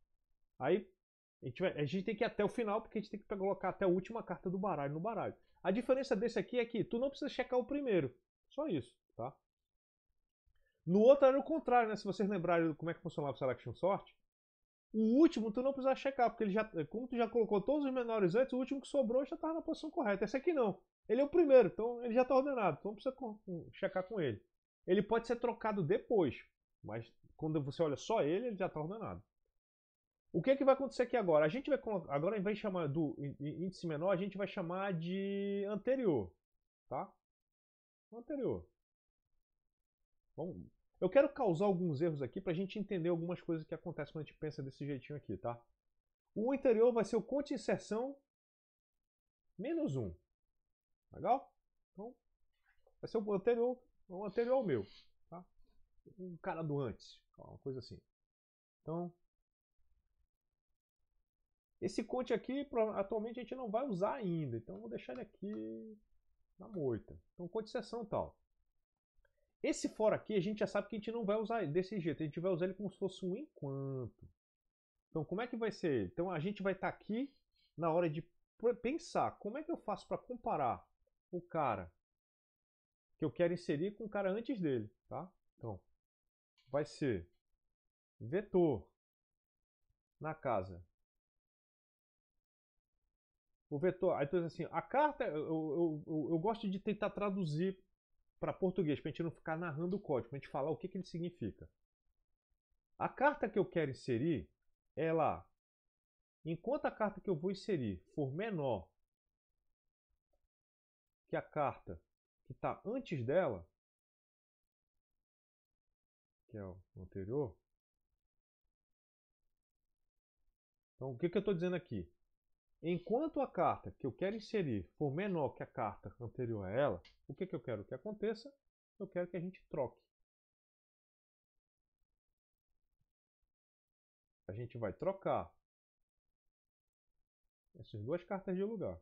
Aí a gente tem que ir até o final, porque a gente tem que colocar até a última carta do baralho no baralho. A diferença desse aqui é que tu não precisa checar o primeiro. Só isso, tá? No outro era o contrário, né? Se vocês lembrarem como é que funcionava o Selection Sort, o último tu não precisa checar, porque ele já, como tu já colocou todos os menores antes, o último que sobrou já estava na posição correta. Esse aqui não. Ele é o primeiro, então ele já está ordenado. Então não precisa checar com ele. Ele pode ser trocado depois, mas quando você olha só ele já está ordenado. O que, que vai acontecer aqui agora? A gente vai colocar, agora, ao invés de chamar do índice menor, a gente vai chamar de anterior, tá? Anterior. Vamos. Eu quero causar alguns erros aqui para a gente entender algumas coisas que acontecem quando a gente pensa desse jeitinho aqui, tá? O anterior vai ser o conte inserção menos 1. Legal? Então, vai ser o anterior ao meu, tá? Um cara do antes, uma coisa assim. Então, esse conte aqui, atualmente a gente não vai usar ainda, então vou deixar ele aqui na moita. Então, conte inserção tal. Esse for aqui a gente já sabe que a gente não vai usar ele desse jeito, a gente vai usar ele como se fosse um enquanto. Então como é que vai ser? Então a gente vai estar aqui na hora de pensar como é que eu faço para comparar o cara que eu quero inserir com o cara antes dele, tá? Então vai ser vetor na casa. O vetor, aí tu diz assim, a carta, eu gosto de tentar traduzir para português, para a gente não ficar narrando o código, para a gente falar o que ele significa. A carta que eu quero inserir, ela, enquanto a carta que eu vou inserir for menor que a carta que está antes dela, que é o anterior, então o que eu estou dizendo aqui? Enquanto a carta que eu quero inserir for menor que a carta anterior a ela, o que eu quero que aconteça? Eu quero que a gente troque. A gente vai trocar essas duas cartas de lugar.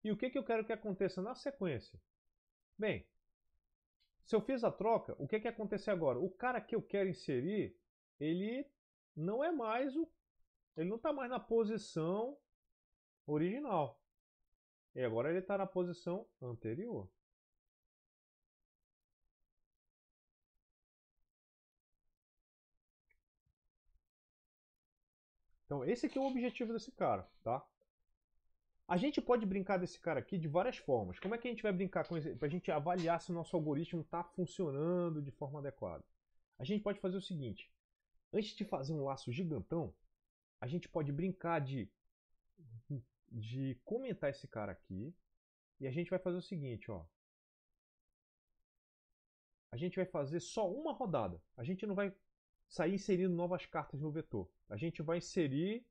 E o que eu quero que aconteça na sequência? Bem, se eu fiz a troca, o que acontece agora? O cara que eu quero inserir, ele não é mais ele não está mais na posição original. E agora ele está na posição anterior. Então esse aqui é o objetivo desse cara, tá? A gente pode brincar desse cara aqui de várias formas. Como é que a gente vai brincar com isso? Para a gente avaliar se o nosso algoritmo está funcionando de forma adequada. A gente pode fazer o seguinte. Antes de fazer um laço gigantão, a gente pode brincar de comentar esse cara aqui. E a gente vai fazer o seguinte, ó. A gente vai fazer só uma rodada. A gente não vai sair inserindo novas cartas no vetor. A gente vai inserir...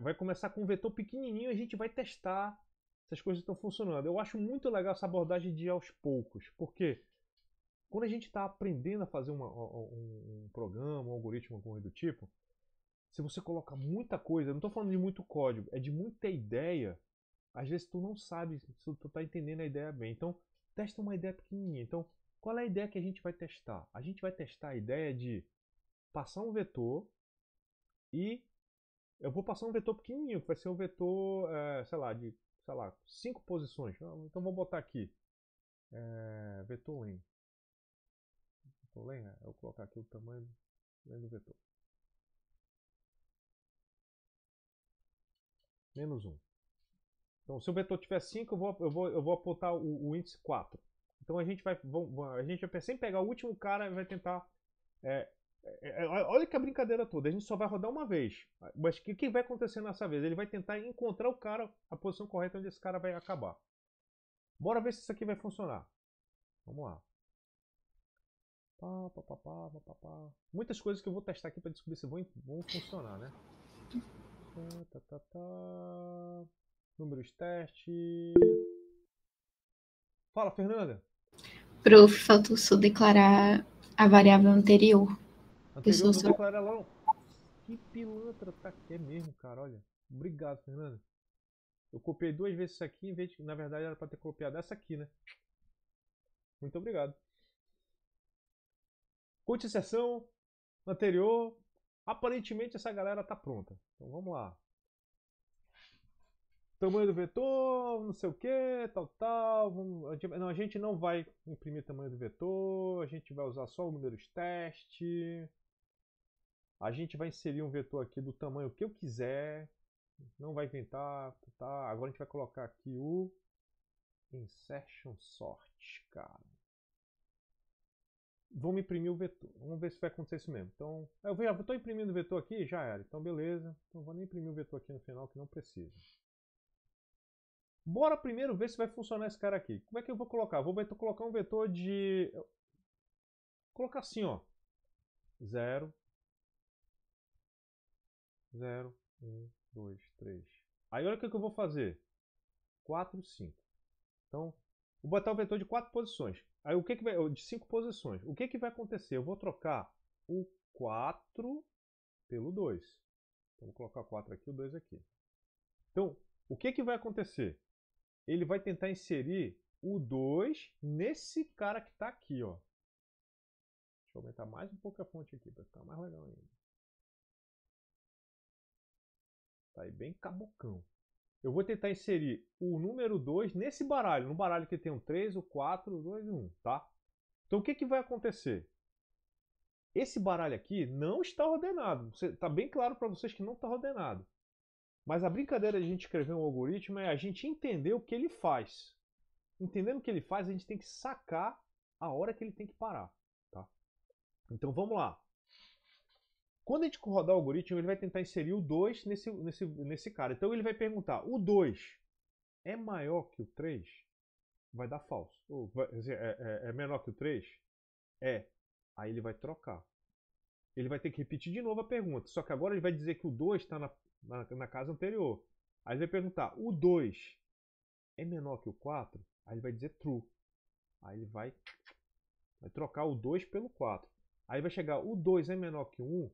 vai começar com um vetor pequenininho e a gente vai testar se as coisas estão funcionando. Eu acho muito legal essa abordagem de ir aos poucos, porque quando a gente está aprendendo a fazer um programa, um algoritmo, alguma coisa do tipo, se você coloca muita coisa, não estou falando de muito código, é de muita ideia, às vezes tu não sabe se tu está entendendo a ideia bem. Então, testa uma ideia pequenininha. Então, qual é a ideia que a gente vai testar? A gente vai testar a ideia de passar um vetor e eu vou passar um vetor pequenininho, que vai ser um vetor, sei lá, 5 posições. Então vou botar aqui, vetor len. Vetor len, eu vou colocar aqui o tamanho do vetor. Menos 1. Então se o vetor tiver 5, eu vou apontar o índice 4. Então a gente vai sempre pegar o último cara e vai tentar... olha que a brincadeira toda, a gente só vai rodar uma vez. Mas o que vai acontecer nessa vez? Ele vai tentar encontrar o cara, a posição correta onde esse cara vai acabar. Bora ver se isso aqui vai funcionar. Vamos lá. Muitas coisas que eu vou testar aqui para descobrir se vão funcionar, né? Números teste. Fala, Fernanda. Prof, falta só declarar a variável anterior. Anterior não declara ela não. Que pilantra, tá aqui. É mesmo, cara, olha. Obrigado, Fernanda. Eu copiei 2 vezes isso aqui, em vez de, na verdade, era para ter copiado essa aqui, né? Muito obrigado. Curte sessão anterior. Aparentemente essa galera tá pronta. Então vamos lá. Tamanho do vetor, não sei o que, tal. Não, a gente não vai imprimir tamanho do vetor. A gente vai usar só os números teste. A gente vai inserir um vetor aqui do tamanho que eu quiser. Não vai inventar, tá? Agora a gente vai colocar aqui o insertion sort, cara. Vamos imprimir o vetor. Vamos ver se vai acontecer isso mesmo. Então, eu estou imprimindo o vetor aqui, já era. Então, beleza. Então, vou nem imprimir o vetor aqui no final, que não precisa. Bora primeiro ver se vai funcionar esse cara aqui. Como é que eu vou colocar? Vou colocar um vetor de... Vou colocar assim, ó. 0, 0, 1, 2, 3. Aí olha o que eu vou fazer. 4, 5. Então, vou botar o vetor de 4 posições. Aí o que vai... de 5 posições. O que vai acontecer? Eu vou trocar o 4 pelo 2. Então, vou colocar o 4 aqui e o 2 aqui. Então, o que vai acontecer? Ele vai tentar inserir o 2 nesse cara que está aqui, ó. Deixa eu aumentar mais um pouco a fonte aqui para ficar mais legal ainda. Tá aí bem cabocão. Eu vou tentar inserir o número 2 nesse baralho. No baralho que tem o 3, o 4, o 2 e o 1, tá? Então o que vai acontecer? Esse baralho aqui não está ordenado. Está bem claro para vocês que não está ordenado. Mas a brincadeira de a gente escrever um algoritmo é a gente entender o que ele faz. Entendendo o que ele faz, a gente tem que sacar a hora que ele tem que parar. Tá? Então vamos lá. Quando a gente rodar o algoritmo, ele vai tentar inserir o 2 nesse cara. Então ele vai perguntar, o 2 é maior que o 3? Vai dar falso. É menor que o 3? É. Aí ele vai trocar. Ele vai ter que repetir de novo a pergunta. Só que agora ele vai dizer que o 2 está na casa anterior. Aí ele vai perguntar, o 2 é menor que o 4? Aí ele vai dizer true. Aí ele vai trocar o 2 pelo 4. Aí vai chegar, o 2 é menor que o 1?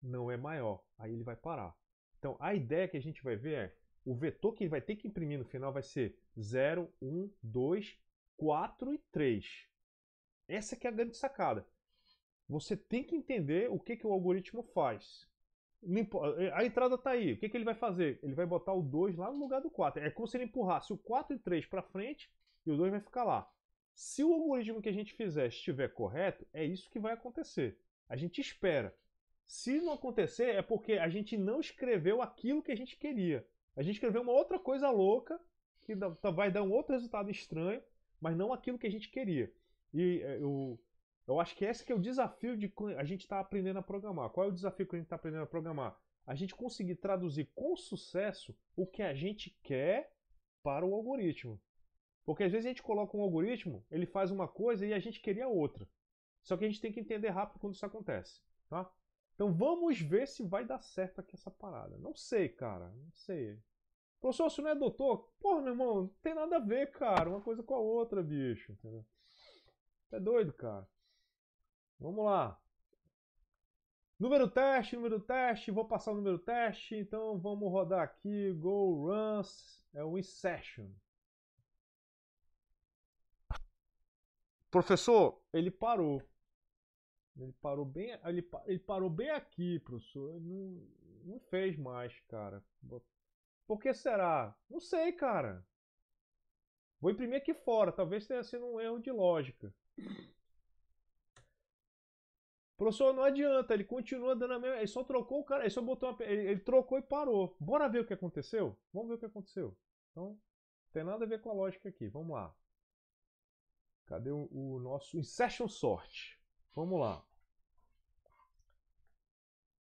Não é maior. Aí ele vai parar. Então a ideia que a gente vai ver é, o vetor que ele vai ter que imprimir no final vai ser 0, 1, 2, 4 e 3. Essa que é a grande sacada. Você tem que entender o que o algoritmo faz. A entrada está aí. O que ele vai fazer? Ele vai botar o 2 lá no lugar do 4. É como se ele empurrasse o 4 e 3 para frente e o 2 vai ficar lá. Se o algoritmo que a gente fizer estiver correto, é isso que vai acontecer. A gente espera. Se não acontecer, é porque a gente não escreveu aquilo que a gente queria. A gente escreveu uma outra coisa louca, que vai dar um outro resultado estranho, mas não aquilo que a gente queria. E eu acho que esse que é o desafio de a gente estar aprendendo a programar. Qual é o desafio que a gente está aprendendo a programar? A gente conseguir traduzir com sucesso o que a gente quer para o algoritmo. Porque às vezes a gente coloca um algoritmo, ele faz uma coisa e a gente queria outra. Só que a gente tem que entender rápido quando isso acontece, tá? Então vamos ver se vai dar certo aqui essa parada. Não sei, cara, não sei. Professor, você não é doutor? Porra, meu irmão, não tem nada a ver, cara, uma coisa com a outra, bicho. Entendeu? É doido, cara. Vamos lá. Número teste, vou passar o número teste, então vamos rodar aqui, go runs, é o insertion. Professor, ele parou. Ele parou bem aqui, professor. Ele não fez mais, cara. Por que será? Não sei, cara. Vou imprimir aqui fora, talvez tenha sido um erro de lógica. Professor, não adianta, ele continua dando a mesma. Ele só trocou o cara, ele só botou uma, ele trocou e parou. Bora ver o que aconteceu? Vamos ver o que aconteceu. Então, não tem nada a ver com a lógica aqui. Vamos lá. Cadê o nosso insertion sort? Vamos lá.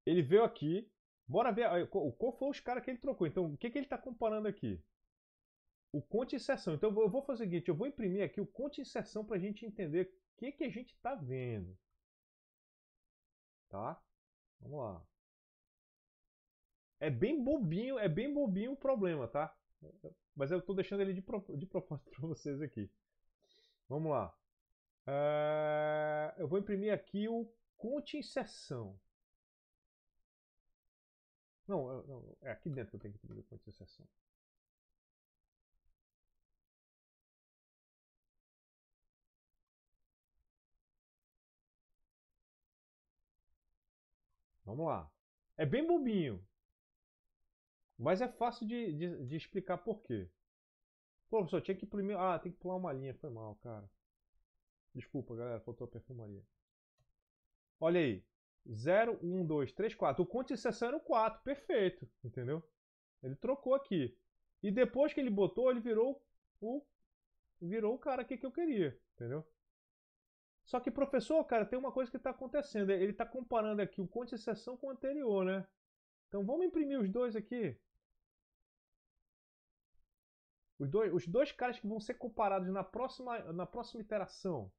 Ele veio aqui. Bora ver qual foi os caras que ele trocou. Então, o que ele está comparando aqui? O conte inserção. Então, eu vou fazer o seguinte. Eu vou imprimir aqui o conte inserção para a gente entender o que a gente está vendo. Tá? Vamos lá. É bem bobinho o problema, tá? Mas eu estou deixando ele de propósito para vocês aqui. Vamos lá. Eu vou imprimir aqui o conte inserção. Não, é aqui dentro que eu tenho que imprimir o conte inserção. Vamos lá. É bem bobinho. Mas é fácil de explicar por quê. Pô, professor, tinha que imprimir. Ah, tem que pular uma linha. Foi mal, cara. Desculpa, galera. Faltou a perfumaria. Olha aí. 0, 1, 2, 3, 4. O conto de inserção era o 4. Perfeito. Entendeu? Ele trocou aqui. E depois que ele botou, ele virou o cara aqui que eu queria. Entendeu? Só que, professor, cara, tem uma coisa que está acontecendo. Ele está comparando aqui o conto de inserção com o anterior, né? Então vamos imprimir os dois aqui. Os dois caras que vão ser comparados na próxima iteração.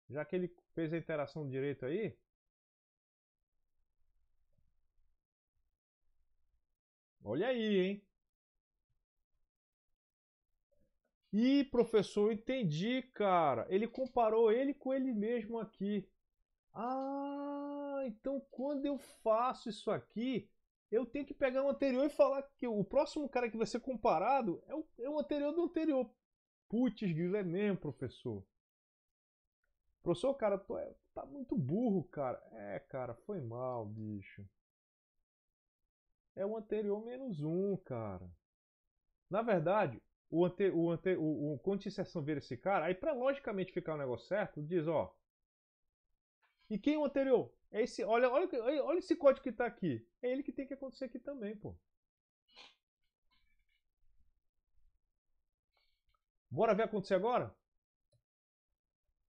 Já que ele fez a interação direito aí. Olha aí, hein? Ih, professor, entendi, cara. Ele comparou ele com ele mesmo aqui. Ah, então quando eu faço isso aqui, eu tenho que pegar o anterior e falar que o próximo cara que vai ser comparado é o anterior do anterior. Putz, grilo, é mesmo, professor. Professor, cara, tá muito burro, cara. É, cara, foi mal, bicho. É o anterior menos um, cara. Na verdade, o conto de inserção vira esse cara, aí pra logicamente ficar o negócio certo, diz, ó. E quem é o anterior? É esse, olha esse código que tá aqui. É ele que tem que acontecer aqui também, pô. Bora ver acontecer agora?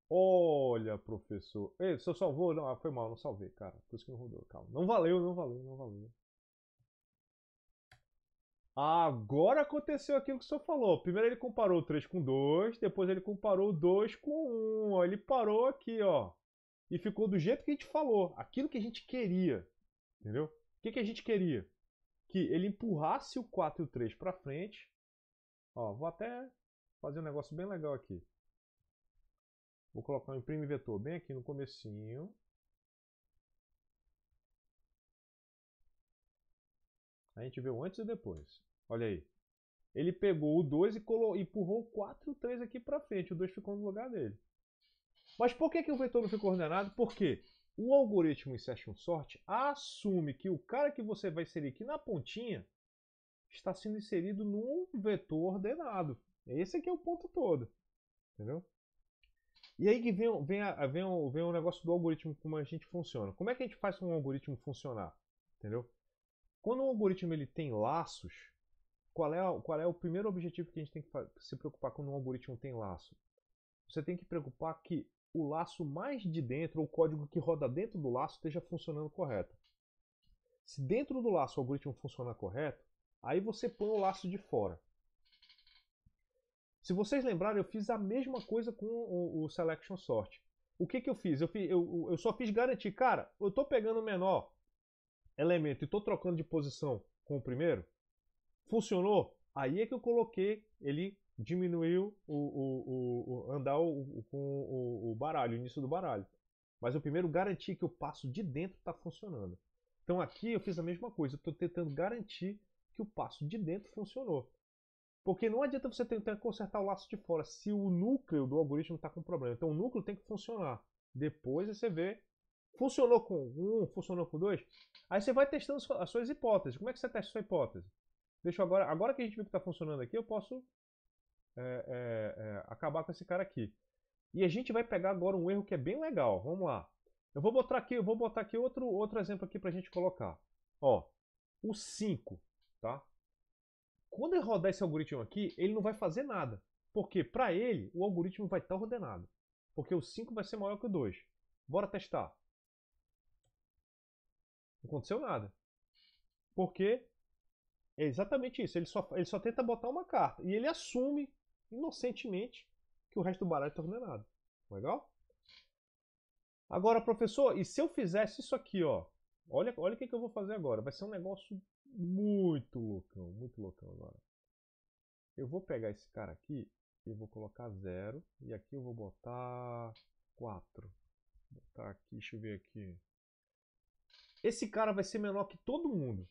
Olha, professor. Ei, você salvou? Não, foi mal, não salvei, cara. Por isso que não rodou, calma. Não valeu. Agora aconteceu aquilo que o senhor falou. Primeiro ele comparou o 3 com 2, depois ele comparou o 2 com 1. Ó, ele parou aqui, ó. E ficou do jeito que a gente falou. Aquilo que a gente queria. Entendeu? O que a gente queria? Que ele empurrasse o 4 e o 3 para frente. Ó, vou até fazer um negócio bem legal aqui. Vou colocar um imprime vetor bem aqui no comecinho. A gente vê o antes e depois. Olha aí. Ele pegou o 2 e empurrou o 4 e o 3 aqui para frente. O 2 ficou no lugar dele. Mas por que o vetor não ficou ordenado? Porque o algoritmo insertion sort assume que o cara que você vai inserir aqui na pontinha está sendo inserido num vetor ordenado. Esse aqui é o ponto todo. Entendeu? E aí que vem o negócio do algoritmo, como a gente funciona. Como é que a gente faz um algoritmo funcionar? Entendeu? Quando um algoritmo ele tem laços, qual é o primeiro objetivo que a gente tem que se preocupar quando um algoritmo tem laço? Você tem que preocupar que o laço mais de dentro, ou o código que roda dentro do laço, esteja funcionando correto. Se dentro do laço o algoritmo funciona correto, aí você põe o laço de fora. Se vocês lembrarem, eu fiz a mesma coisa com o Selection Sort. O que eu fiz? Eu só fiz garantir. Cara, eu estou pegando o menor elemento e estou trocando de posição com o primeiro. Funcionou? Aí é que eu coloquei, ele diminuiu andar com o baralho, o início do baralho. Mas eu primeiro garanti que o passo de dentro está funcionando. Então aqui eu fiz a mesma coisa, eu estou tentando garantir que o passo de dentro funcionou. Porque não adianta você tentar consertar o laço de fora se o núcleo do algoritmo está com problema. Então o núcleo tem que funcionar. Depois você vê, funcionou com um, funcionou com dois. Aí você vai testando as suas hipóteses. Como é que você testa a sua hipótese? Deixa eu agora que a gente viu que está funcionando aqui, eu posso acabar com esse cara aqui. E a gente vai pegar agora um erro que é bem legal. Vamos lá. Eu vou botar aqui outro exemplo aqui para a gente colocar. Ó, o 5, tá? Quando ele rodar esse algoritmo aqui, ele não vai fazer nada. Porque para ele, o algoritmo vai estar ordenado. Porque o 5 vai ser maior que o 2. Bora testar. Não aconteceu nada. Porque é exatamente isso. Ele só tenta botar uma carta. E ele assume, inocentemente, que o resto do baralho está ordenado. Legal? Agora, professor, e se eu fizesse isso aqui, ó? Olha o que eu vou fazer agora. Vai ser um negócio muito loucão agora. Eu vou pegar esse cara aqui e vou colocar 0. E aqui eu vou botar 4. Vou botar aqui, deixa eu ver aqui. Esse cara vai ser menor que todo mundo.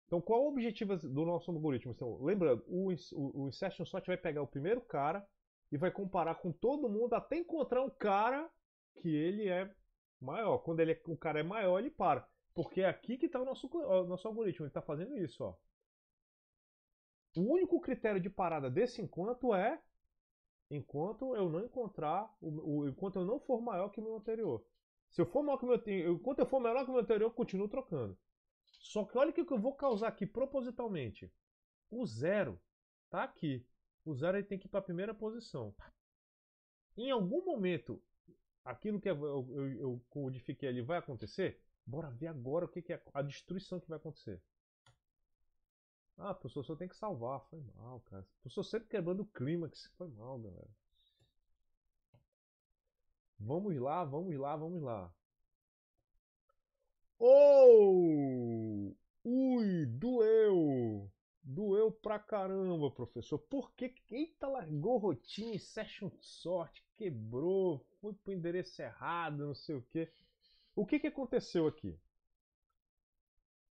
Então qual é o objetivo do nosso algoritmo? Então, lembrando, o Insertion Sort vai pegar o primeiro cara e vai comparar com todo mundo até encontrar um cara que ele é maior. Quando o cara é maior, ele para. Porque é aqui que está o nosso algoritmo. Ele está fazendo isso. Ó. O único critério de parada desse enquanto é enquanto eu não encontrar, enquanto eu não for maior que o meu anterior. Se eu for maior que o meu anterior, enquanto eu for menor que o meu anterior, eu continuo trocando. Só que olha o que eu vou causar aqui propositalmente. O 0 está aqui. O 0 ele tem que ir para a primeira posição. Em algum momento, aquilo que eu codifiquei ali vai acontecer? Bora ver agora o que é a destruição que vai acontecer. Ah, professor, só tem que salvar. Foi mal, cara. Professor, sempre quebrando o clímax. Foi mal, galera. Vamos lá, vamos lá, vamos lá. Oh! Ui, doeu! Doeu pra caramba, professor. Por que? Eita, largou rotina, session sort, quebrou, foi pro endereço errado, não sei o que. O que aconteceu aqui?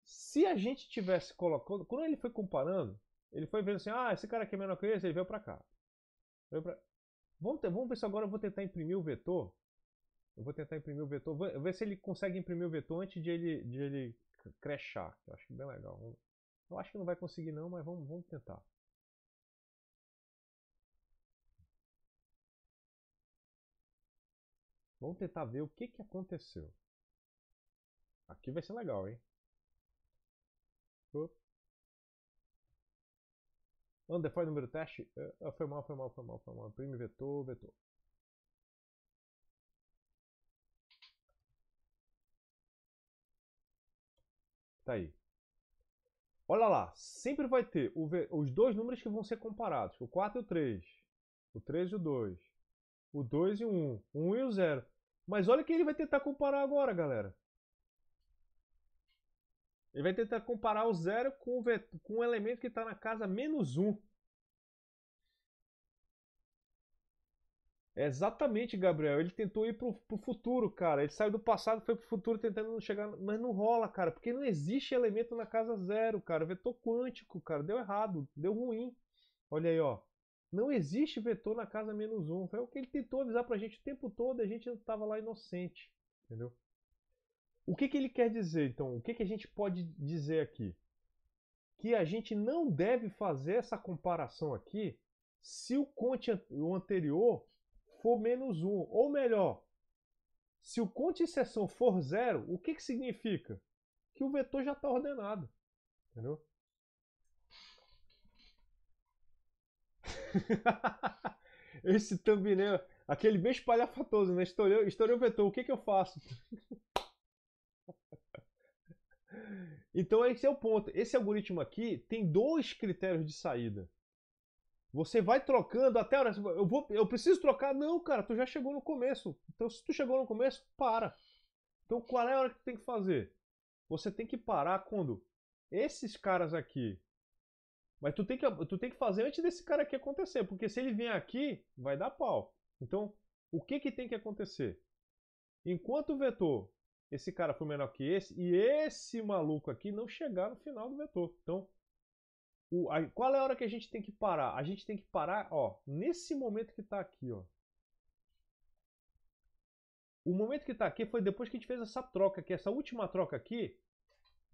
Se a gente tivesse colocado, quando ele foi comparando, ele foi vendo assim, ah, esse cara aqui é menor que esse, ele veio pra cá. Vamos ver se agora eu vou tentar imprimir o vetor. Eu vou tentar imprimir o vetor, vou ver se ele consegue imprimir o vetor antes de ele crashar. Eu acho bem legal. Eu acho que não vai conseguir não, mas vamos tentar. Vamos tentar ver o que aconteceu. Aqui vai ser legal, hein? Undefined número teste. Foi mal. Imprime vetor. Tá aí. Olha lá, sempre vai ter os dois números que vão ser comparados, o 4 e o 3. O 3 e o 2. O 2 e o 1. O 1 e o 0. Mas olha o que ele vai tentar comparar agora, galera. Ele vai tentar comparar o 0 com o elemento que está na casa menos 1. Exatamente, Gabriel. Ele tentou ir pro futuro, cara. Ele saiu do passado e foi pro futuro tentando chegar. Mas não rola, cara. Porque não existe elemento na casa 0, cara. Vetor quântico, cara. Deu errado. Deu ruim. Olha aí, ó. Não existe vetor na casa menos 1. Foi o que ele tentou avisar pra gente o tempo todo e a gente estava lá inocente. Entendeu? O que ele quer dizer, então? O que a gente pode dizer aqui? Que a gente não deve fazer essa comparação aqui se o anterior for -1, ou melhor, se o conta-inserção for 0, o que significa? Que o vetor já está ordenado. Entendeu? Esse thumbnail, aquele bem espalhafatoso, né? Estourei o vetor, o que eu faço? Então esse é o ponto. Esse algoritmo aqui tem 2 critérios de saída. Você vai trocando até a hora. Eu preciso trocar? Não, cara, tu já chegou no começo. Então se tu chegou no começo, para. Então qual é a hora que tu tem que fazer? Você tem que parar quando esses caras aqui. Mas tu tem que fazer antes desse cara aqui acontecer. Porque se ele vier aqui, vai dar pau. Então, o que tem que acontecer? Enquanto o vetor, esse cara for menor que esse, e esse maluco aqui não chegar no final do vetor. Então, qual é a hora que a gente tem que parar? A gente tem que parar, ó, nesse momento que está aqui, ó. O momento que está aqui foi depois que a gente fez essa troca aqui, essa última troca aqui.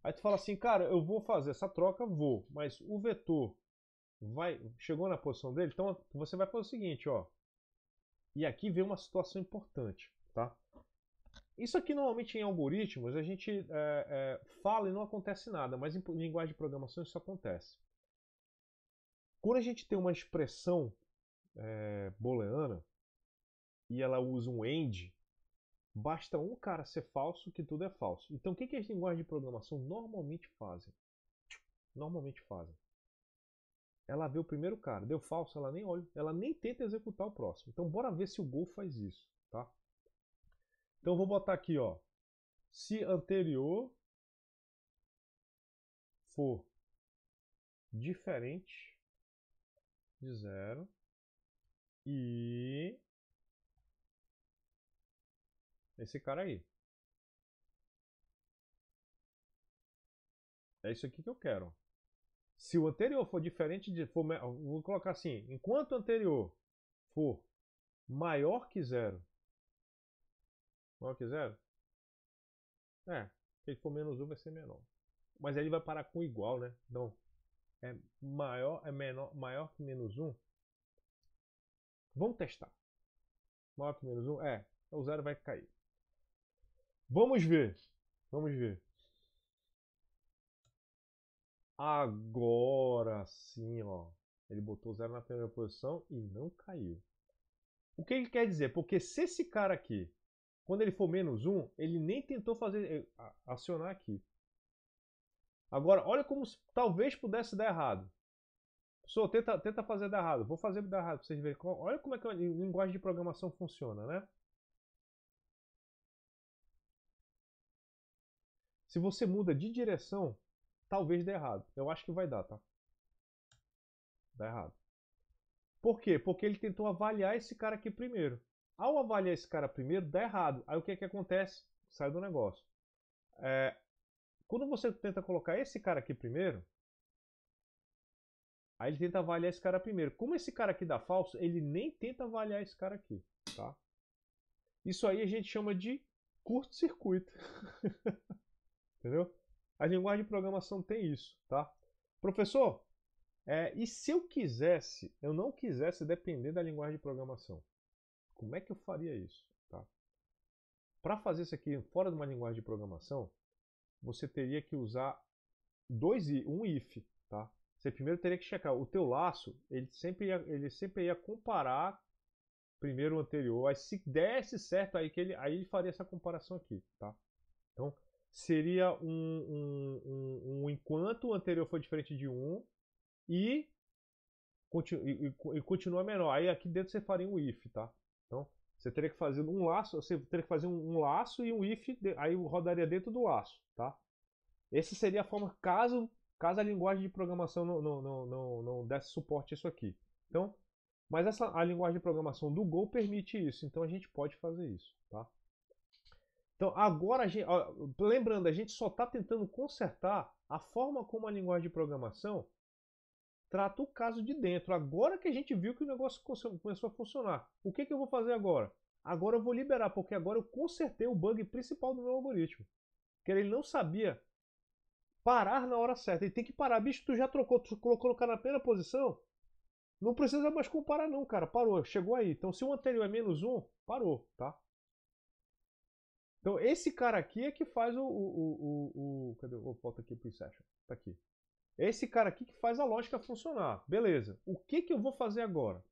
Aí tu fala assim, cara, eu vou fazer essa troca, vou, mas o vetor chegou na posição dele, então você vai fazer o seguinte, ó. E aqui vem uma situação importante, tá? Isso aqui normalmente em algoritmos a gente fala e não acontece nada, mas em linguagem de programação isso acontece. Quando a gente tem uma expressão booleana e ela usa um AND, basta um cara ser falso que tudo é falso. Então o que as linguagens de programação normalmente fazem? Ela vê o primeiro cara, deu falso, ela nem olha, ela nem tenta executar o próximo. Então bora ver se o Go faz isso, tá? Então eu vou botar aqui, ó, se anterior for diferente de 0 e esse cara aí. É isso aqui que eu quero. Se o anterior for diferente de... vou colocar assim, enquanto o anterior for maior que 0. Maior que 0? Se ele for -1 vai ser menor. Mas aí ele vai parar com igual, né? Então, maior que -1. Vamos testar. Maior que -1? O 0 vai cair. Vamos ver. Agora sim, ó. Ele botou 0 na primeira posição e não caiu. O que ele quer dizer? Porque se esse cara aqui, quando ele for -1, ele nem tentou acionar aqui. Agora, olha como talvez pudesse dar errado. Pessoal, tenta fazer dar errado. Vou fazer dar errado para vocês verem. Olha como é que a linguagem de programação funciona, né? Se você muda de direção, talvez dê errado. Eu acho que vai dar, tá? Dá errado. Por quê? Porque ele tentou avaliar esse cara aqui primeiro. Ao avaliar esse cara primeiro, dá errado. Aí o que acontece? Sai do negócio. Quando você tenta colocar esse cara aqui primeiro, aí ele tenta avaliar esse cara primeiro. Como esse cara aqui dá falso, ele nem tenta avaliar esse cara aqui, tá? Isso aí a gente chama de curto-circuito. Entendeu? A linguagem de programação tem isso, tá? Professor, e se eu não quisesse depender da linguagem de programação? Como é que eu faria isso? Tá? Para fazer isso aqui fora de uma linguagem de programação, você teria que usar um if, tá? Você primeiro teria que checar o teu laço, ele sempre ia comparar primeiro o anterior, aí se desse certo aí ele faria essa comparação aqui, tá? Então seria enquanto o anterior for diferente de 1 e continua menor. Aí aqui dentro você faria um if, tá? Então você teria que fazer um laço, um laço e um if, aí rodaria dentro do laço, tá? Essa seria a forma caso a linguagem de programação não desse suporte a isso aqui. Então, mas a linguagem de programação do Go permite isso, então a gente pode fazer isso, tá? Então agora, lembrando, a gente só está tentando consertar a forma como a linguagem de programação trata o caso de dentro. Agora que a gente viu que o negócio começou a funcionar, o que eu vou fazer agora? Agora eu vou liberar, porque agora eu consertei o bug principal do meu algoritmo. Que ele não sabia parar na hora certa. Ele tem que parar. Bicho, tu já trocou, tu colocou o cara na primeira posição? Não precisa mais comparar não, cara. Parou, chegou aí. Então se o anterior é -1, parou, tá? Então esse cara aqui é que faz cadê? Volta aqui pro Inception. Tá aqui. Esse cara aqui que faz a lógica funcionar. Beleza. O que que eu vou fazer agora?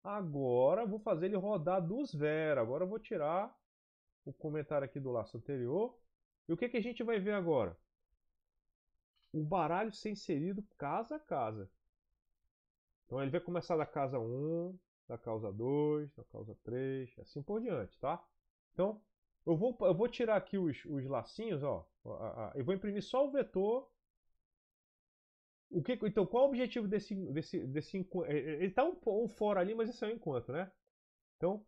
Agora eu vou fazer ele rodar dos Vera. Agora eu vou tirar o comentário aqui do laço anterior. E o que que a gente vai ver agora? O baralho ser inserido casa a casa. Então ele vai começar da casa 1, da casa 2, da casa 3, assim por diante, tá? Então eu vou tirar aqui os lacinhos, ó. Eu vou imprimir só o vetor. Então qual é o objetivo desse ele tá um fora ali, mas esse é um enquanto, né? Então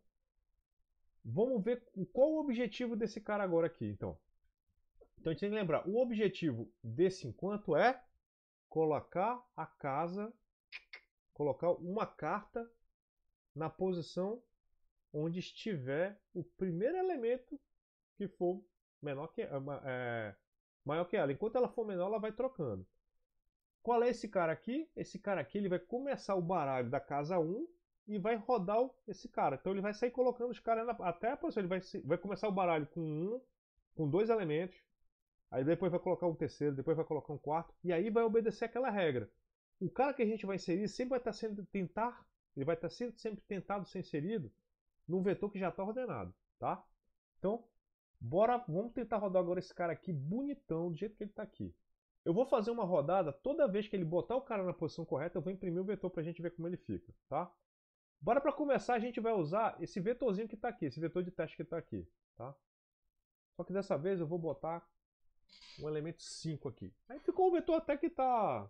vamos ver qual o objetivo desse cara agora aqui, então. Então a gente tem que lembrar, o objetivo desse enquanto é colocar a casa, colocar uma carta na posição onde estiver o primeiro elemento que for menor que, maior que ela. Enquanto ela for menor, ela vai trocando. Qual é esse cara aqui? Esse cara aqui ele vai começar o baralho da casa 1 e vai rodar esse cara. Então ele vai sair colocando os caras até a posição. Ele vai começar o baralho com 2 elementos. Aí depois vai colocar um terceiro, depois vai colocar um quarto. E aí vai obedecer aquela regra. O cara que a gente vai inserir sempre vai estar sendo ele vai estar sendo sempre tentado ser inserido num vetor que já está ordenado, tá? Então, vamos tentar rodar agora esse cara aqui bonitão, do jeito que ele está aqui. Eu vou fazer uma rodada, toda vez que ele botar o cara na posição correta, eu vou imprimir o vetor para a gente ver como ele fica, tá? Bora para começar, a gente vai usar esse vetorzinho que está aqui, esse vetor de teste que está aqui, tá? Só que dessa vez eu vou botar um elemento 5 aqui. Aí ficou um vetor até que tá...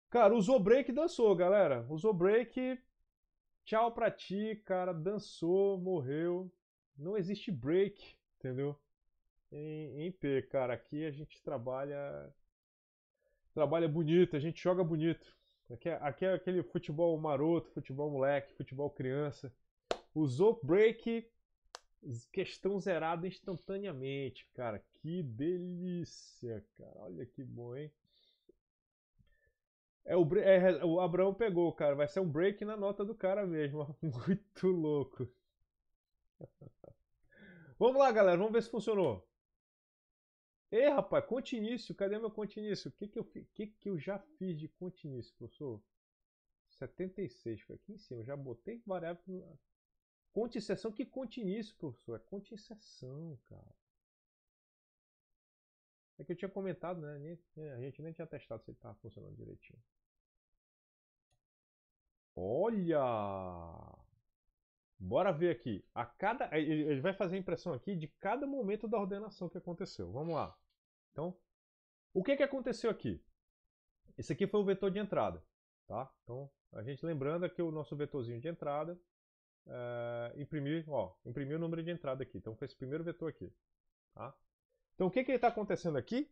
Cara, usou break, dançou, galera. Usou break, tchau pra ti, cara. Dançou, morreu. Não existe break, entendeu? Em P, cara. Aqui a gente trabalha bonito, a gente joga bonito. Aqui é aquele futebol maroto, futebol moleque, futebol criança. Usou break, questão zerada instantaneamente, cara. Que delícia, cara. Olha que bom, hein? O Abraão pegou, cara. Vai ser um break na nota do cara mesmo. Muito louco. Vamos lá, galera. Vamos ver se funcionou. Ei, rapaz, continício. Cadê meu continício? O que eu já fiz de continício, professor? 76. Foi aqui em cima. Eu já botei variável. Conte inserção. Que continício, professor? É conte inserção, cara. É que eu tinha comentado, né? A gente nem tinha testado se ele estava funcionando direitinho. Olha! Bora ver aqui. Ele vai fazer a impressão aqui de cada momento da ordenação que aconteceu. Vamos lá. Então, o que aconteceu aqui? Esse aqui foi o vetor de entrada, tá? Então, a gente lembrando aqui o nosso vetorzinho de entrada, imprimir o número de entrada aqui. Então, foi esse primeiro vetor aqui, tá? Então, o que está acontecendo aqui?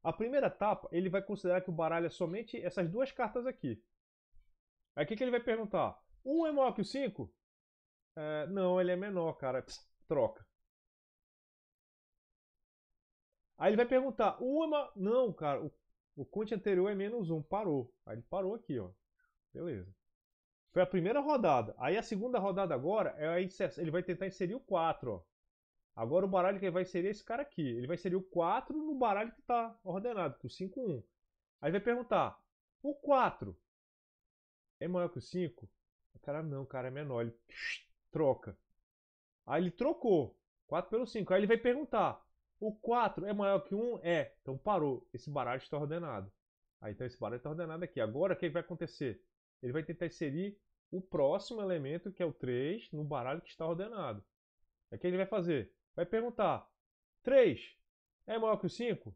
A primeira etapa, ele vai considerar que o baralho é somente essas duas cartas aqui. Aí, o que ele vai perguntar? 1 é maior que o 5? Não, ele é menor, cara. Troca. Aí ele vai perguntar, 1 é maior... Não, cara, o conte anterior é -1, parou. Aí ele parou aqui, ó. Beleza. Foi a primeira rodada. Aí a segunda rodada agora, ele vai tentar inserir o 4, ó. Agora o baralho que ele vai inserir é esse cara aqui. Ele vai inserir o 4 no baralho que está ordenado, o 5, 1. Aí vai perguntar, o 4 é maior que o 5? O cara, não, cara, é menor. Ele troca. Aí ele trocou. 4 pelo 5. Aí ele vai perguntar, o 4 é maior que 1? É. Então parou. Esse baralho está ordenado. Aí então esse baralho está ordenado aqui. Agora o que vai acontecer? Ele vai tentar inserir o próximo elemento, que é o 3, no baralho que está ordenado. Aí o que ele vai fazer? Vai perguntar, 3 é maior que o 5?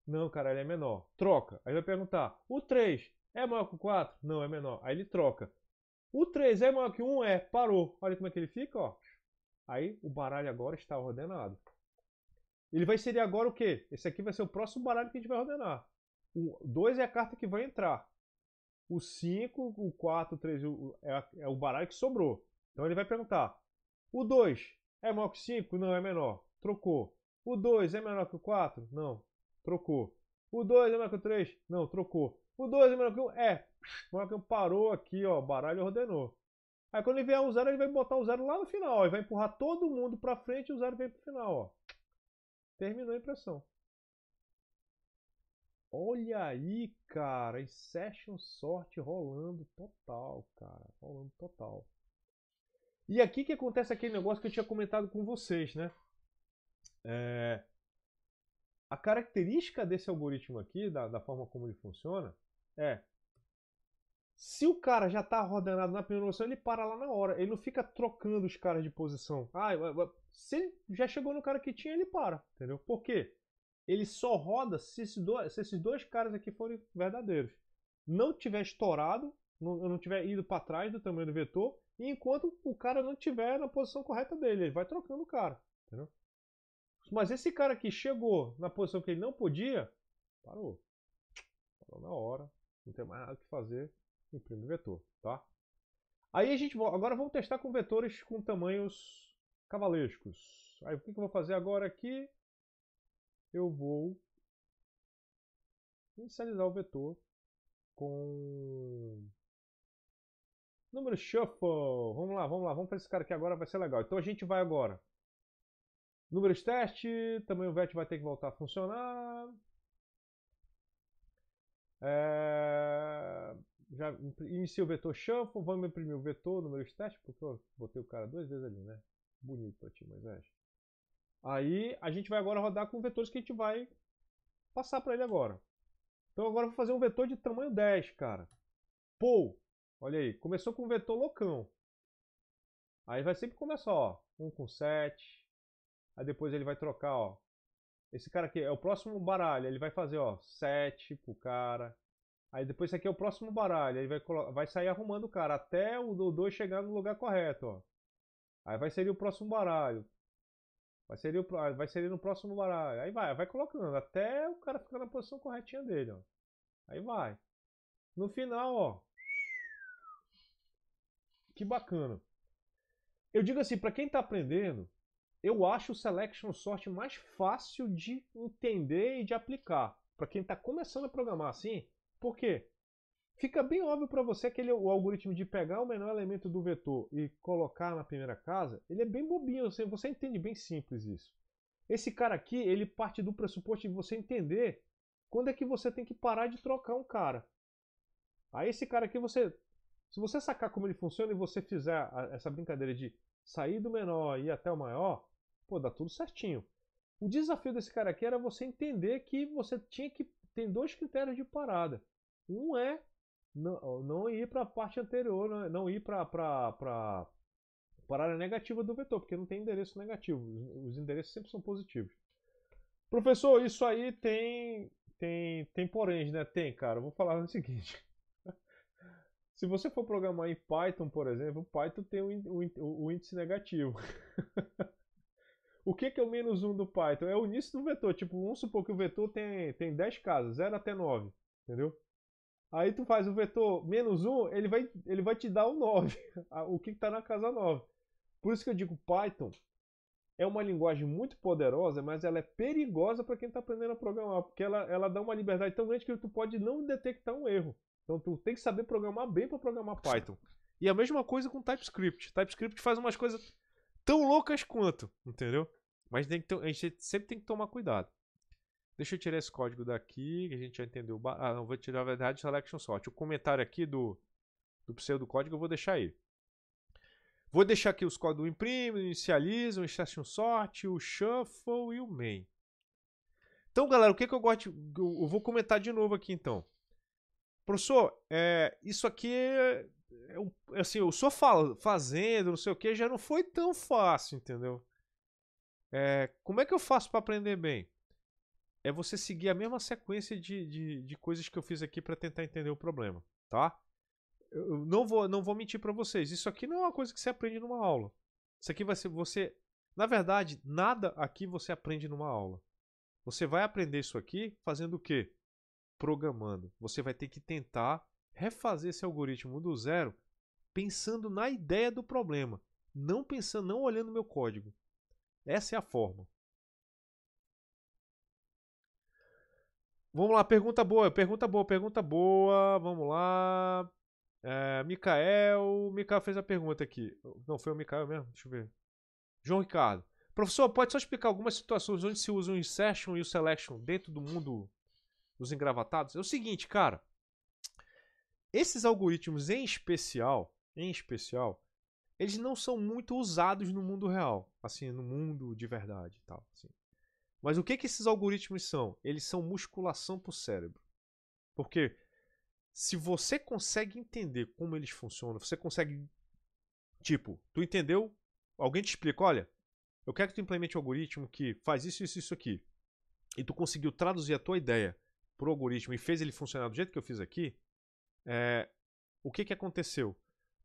Não, cara, ele é menor. Troca. Aí vai perguntar, o 3 é maior que o 4? Não, é menor. Aí ele troca. O 3 é maior que 1? É. Parou. Olha como é que ele fica, ó. Aí o baralho agora está ordenado. Ele vai inserir agora o quê? Esse aqui vai ser o próximo baralho que a gente vai ordenar. O 2 é a carta que vai entrar. O 5, o 4, o 3 é o baralho que sobrou. Então ele vai perguntar, o 2 é maior que o 5? Não, é menor. Trocou. O 2 é menor que o 4? Não. Trocou. O 2 é menor que o 3? Não. Trocou. O 2 é menor que 1? É. Menor que 1 parou aqui, ó. O baralho ordenou. Aí quando ele vier o 0, ele vai botar o 0 lá no final, ó. Ele vai empurrar todo mundo pra frente e o 0 vem pro final, ó. Terminou a impressão. Olha aí, cara. Insertion Sort rolando total, cara. Rolando total. E aqui que acontece aquele negócio que eu tinha comentado com vocês, né? A característica desse algoritmo aqui, da forma como ele funciona, se o cara já está ordenado na primeira posição, ele para lá na hora. Ele não fica trocando os caras de posição. Se ele já chegou no cara que tinha, ele para. Entendeu? Por quê? Ele só roda se esses dois caras aqui forem verdadeiros. Não tiver estourado, não tiver ido para trás do tamanho do vetor, e enquanto o cara não tiver na posição correta dele, ele vai trocando o cara. Entendeu? Mas esse cara aqui chegou na posição que ele não podia, parou. Parou na hora. Não tem mais nada o que fazer. Imprime o vetor, tá? Aí a gente agora vamos testar com vetores com tamanhos cavalescos. Aí o que eu vou fazer agora aqui? Eu vou inicializar o vetor com número shuffle. Vamos lá, vamos para esse cara aqui agora, vai ser legal. Então a gente vai agora. Números teste, tamanho vet vai ter que voltar a funcionar. Já inicia o vetor shuffle, vamos imprimir o vetor, números teste, porque eu botei o cara 2 vezes ali, né? Bonito pra ti, Moisés. Aí a gente vai agora rodar com vetores que a gente vai passar para ele agora. Então agora eu vou fazer um vetor de tamanho 10, cara. Pô, olha aí, começou com um vetor loucão. Aí vai sempre começar, ó, 1 com 7. Aí depois ele vai trocar, ó. Esse cara aqui é o próximo baralho, ele vai fazer, ó, 7 pro cara. Aí depois esse aqui é o próximo baralho, ele vai sair arrumando o cara até o 2 chegar no lugar correto, ó. Aí vai ser o próximo baralho. Vai ser no próximo baralho. Aí vai colocando até o cara ficar na posição corretinha dele, ó. Aí vai. No final, ó. Que bacana. Eu digo assim, para quem tá aprendendo, eu acho o Selection Sort mais fácil de entender e de aplicar. Para quem está começando a programar assim, por quê? Fica bem óbvio para você que o algoritmo de pegar o menor elemento do vetor e colocar na primeira casa, ele é bem bobinho, você entende bem simples isso. Esse cara aqui, ele parte do pressuposto de você entender quando é que você tem que parar de trocar um cara. Aí esse cara aqui, se você sacar como ele funciona e você fizer essa brincadeira de sair do menor e ir até o maior, pô, dá tudo certinho. O desafio desse cara aqui era você entender que você tem 2 critérios de parada. Um é não ir para a parte anterior, não ir para a parada negativa do vetor, porque não tem endereço negativo. Os endereços sempre são positivos. Professor, isso aí tem poréns, né? Tem, cara. Eu vou falar o seguinte. Se você for programar em Python, por exemplo, o Python tem o índice negativo. O que é o menos 1 do Python? É o início do vetor. Tipo, vamos supor que o vetor tem 10 casas, 0 até 9. Entendeu? Aí tu faz o vetor menos 1, ele vai te dar o 9. O que está na casa 9. Por isso que eu digo, Python é uma linguagem muito poderosa, mas ela é perigosa para quem está aprendendo a programar. Porque ela dá uma liberdade tão grande que tu pode não detectar um erro. Então tu tem que saber programar bem para programar Python. E a mesma coisa com TypeScript. TypeScript faz umas coisas tão loucas quanto, entendeu? Mas a gente sempre tem que tomar cuidado. Deixa eu tirar esse código daqui, que a gente já entendeu. Não, vou tirar, na verdade, o Selection Sort. O comentário aqui do pseudocódigo eu vou deixar aí. Vou deixar aqui os códigos do imprime, o inicializa, o insertion sort, o shuffle e o main. Então, galera, o que eu gosto eu vou comentar de novo aqui, então. Professor, isso aqui assim, eu só fazendo, não sei o que, já não foi tão fácil, entendeu? Como é que eu faço para aprender bem? É você seguir a mesma sequência de coisas que eu fiz aqui para tentar entender o problema, tá? Eu não vou mentir para vocês. Isso aqui não é uma coisa que você aprende numa aula. Isso aqui vai ser você... Na verdade, nada aqui você aprende numa aula. Você vai aprender isso aqui fazendo o quê? Programando. Você vai ter que tentar refazer esse algoritmo do zero pensando na ideia do problema. Não olhando meu código. Essa é a forma. Vamos lá, pergunta boa, pergunta boa, pergunta boa. Vamos lá. Mikael fez a pergunta aqui. Não, foi o Mikael mesmo? Deixa eu ver. João Ricardo. Professor, pode só explicar algumas situações onde se usa o insertion e o selection dentro do mundo dos engravatados? É o seguinte, cara. Esses algoritmos em especial, eles não são muito usados no mundo real, assim, no mundo de verdade e tal, assim. Mas o que esses algoritmos são? Eles são musculação para o cérebro. Porque se você consegue entender como eles funcionam, você consegue, tipo, tu entendeu? Alguém te explica, olha, eu quero que tu implemente um algoritmo que faz isso, isso, isso aqui. E tu conseguiu traduzir a tua ideia pro algoritmo e fez ele funcionar do jeito que eu fiz aqui. O que aconteceu?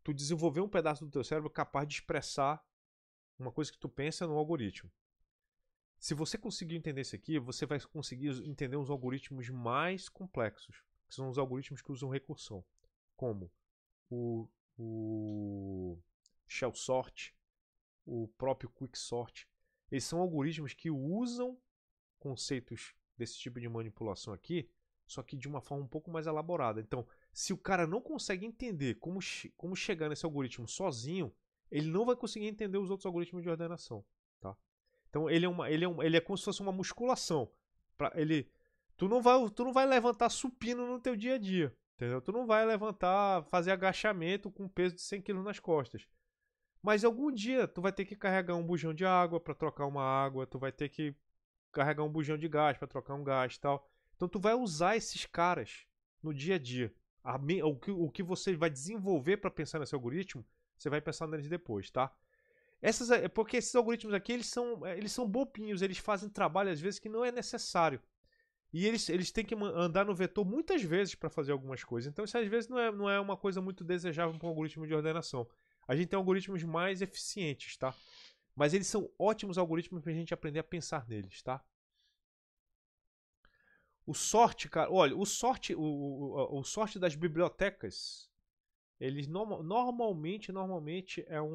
Tu desenvolveu um pedaço do teu cérebro capaz de expressar uma coisa que tu pensa no algoritmo. Se você conseguir entender isso aqui, você vai conseguir entender os algoritmos mais complexos, que são os algoritmos que usam recursão, como o shell sort, o próprio quicksort. Eles são algoritmos que usam conceitos desse tipo de manipulação aqui, só que de uma forma um pouco mais elaborada. Então, se o cara não consegue entender como chegar nesse algoritmo sozinho, ele não vai conseguir entender os outros algoritmos de ordenação. Tá? Então, ele é como se fosse uma musculação. Tu não vai levantar supino no teu dia a dia. Entendeu? Tu não vai fazer agachamento com peso de 100 kg nas costas. Mas algum dia tu vai ter que carregar um bujão de água para trocar uma água, tu vai ter que carregar um bujão de gás para trocar um gás e tal. Então tu vai usar esses caras no dia a dia. O que você vai desenvolver para pensar nesse algoritmo, você vai pensar neles depois, tá? Porque esses algoritmos aqui, eles são bobinhos, eles fazem trabalho às vezes que não é necessário. E eles têm que andar no vetor muitas vezes para fazer algumas coisas. Então isso às vezes não é uma coisa muito desejável para um algoritmo de ordenação. A gente tem algoritmos mais eficientes, tá? Mas eles são ótimos algoritmos para a gente aprender a pensar neles, tá? O sort, cara, olha, o sort das bibliotecas, eles normalmente é ou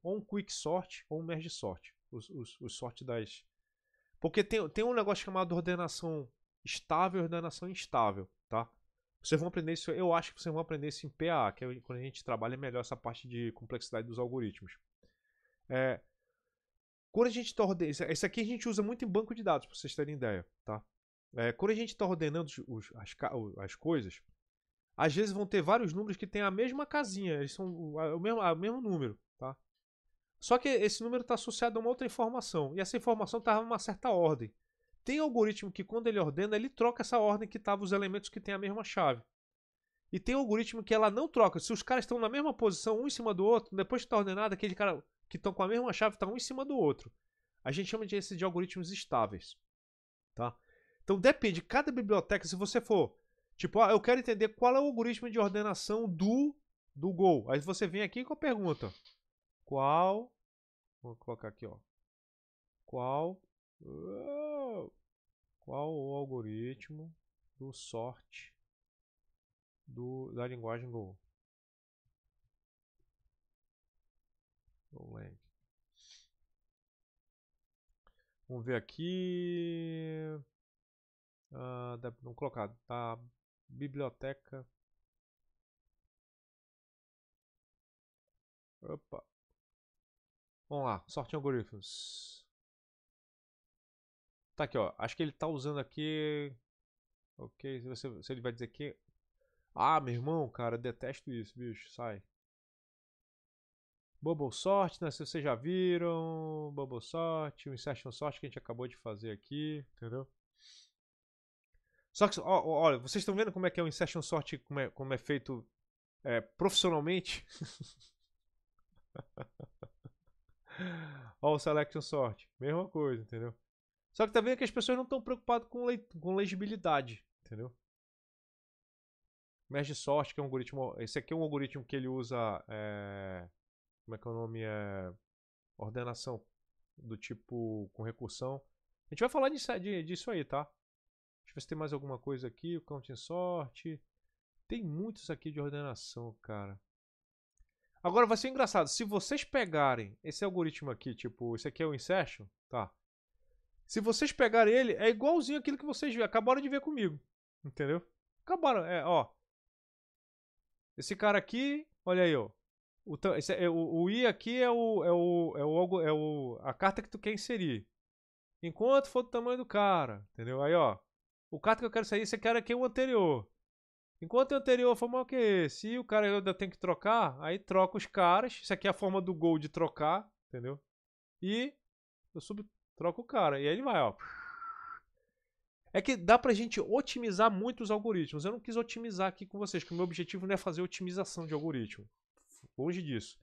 um quick sort ou um merge sort. Os sort das. Porque tem um negócio chamado ordenação estável e ordenação instável, tá? Vocês vão aprender isso, eu acho que vocês vão aprender isso em PAA, que é quando a gente trabalha melhor essa parte de complexidade dos algoritmos. Quando a gente está ordenando. Isso aqui a gente usa muito em banco de dados, para vocês terem ideia, tá? Quando a gente está ordenando as coisas, às vezes vão ter vários números que têm a mesma casinha, eles são o mesmo número, tá? Só que esse número está associado a uma outra informação, e essa informação está em uma certa ordem. Tem algoritmo que, quando ele ordena, ele troca essa ordem que estava os elementos que têm a mesma chave. E tem algoritmo que ela não troca. Se os caras estão na mesma posição, um em cima do outro, depois que está ordenado, aquele cara que estão com a mesma chave está um em cima do outro. A gente chama de algoritmos estáveis. Tá? Então depende, cada biblioteca, se você for, tipo, eu quero entender qual é o algoritmo de ordenação do Go. Aí você vem aqui com a pergunta. Vou colocar aqui, ó. Qual o algoritmo do sort da linguagem Go? Golang. Vamos ver aqui. Vamos colocar a biblioteca. Opa. Vamos lá, sort algorithms. Tá aqui, ó. Acho que ele tá usando aqui. Ok, se ele vai dizer que. Ah, meu irmão, cara, detesto isso, bicho. Sai. Bubble Sort, né? Se vocês já viram. Bubble Sort, o Insertion Sort que a gente acabou de fazer aqui, entendeu? Só que, olha, vocês estão vendo como é que é o Insertion Sort, como é feito profissionalmente? Olha o Selection Sort, mesma coisa, entendeu? Só que tá vendo que as pessoas não estão preocupadas com legibilidade, entendeu? Merge Sort, que é um algoritmo. Esse aqui é um algoritmo que ele usa. Como é que é o nome? Ordenação do tipo com recursão. A gente vai falar disso aí, tá? Deixa eu ver se tem mais alguma coisa aqui. O Counting Sort. Tem muitos aqui de ordenação, cara. Agora vai ser engraçado. Se vocês pegarem esse algoritmo aqui, tipo, esse aqui é o Insertion, tá? Se vocês pegarem ele, é igualzinho aquilo que vocês acabaram de ver comigo. Entendeu? Acabaram, ó. Esse cara aqui, olha aí, ó. O I aqui a carta que tu quer inserir. Enquanto for do tamanho do cara, entendeu? Aí, ó. O carta que eu quero sair, esse cara aqui é o anterior. Enquanto o anterior for maior que esse, e o cara ainda tem que trocar, aí troca os caras. Isso aqui é a forma do gol de trocar, entendeu? E eu troco o cara. E aí ele vai, ó. É que dá pra gente otimizar muito os algoritmos. Eu não quis otimizar aqui com vocês, porque o meu objetivo não é fazer otimização de algoritmo. Longe disso.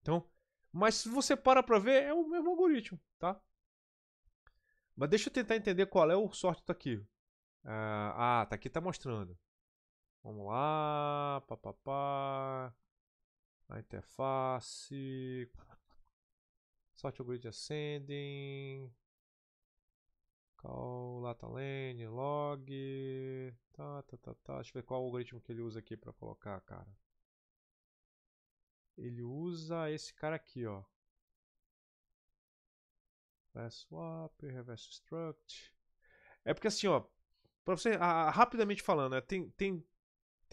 Então, mas se você para pra ver, é o mesmo algoritmo, tá? Mas deixa eu tentar entender qual é o sorte aqui. Tá aqui, tá mostrando. Vamos lá, papapá. A interface. Sorte algoritmo ascending. Call, latalane, log. Tá. Deixa eu ver qual algoritmo que ele usa aqui pra colocar, cara. Ele usa esse cara aqui, ó. Reverse swap, reverse struct. É porque assim, ó. Pra você, rapidamente falando, tem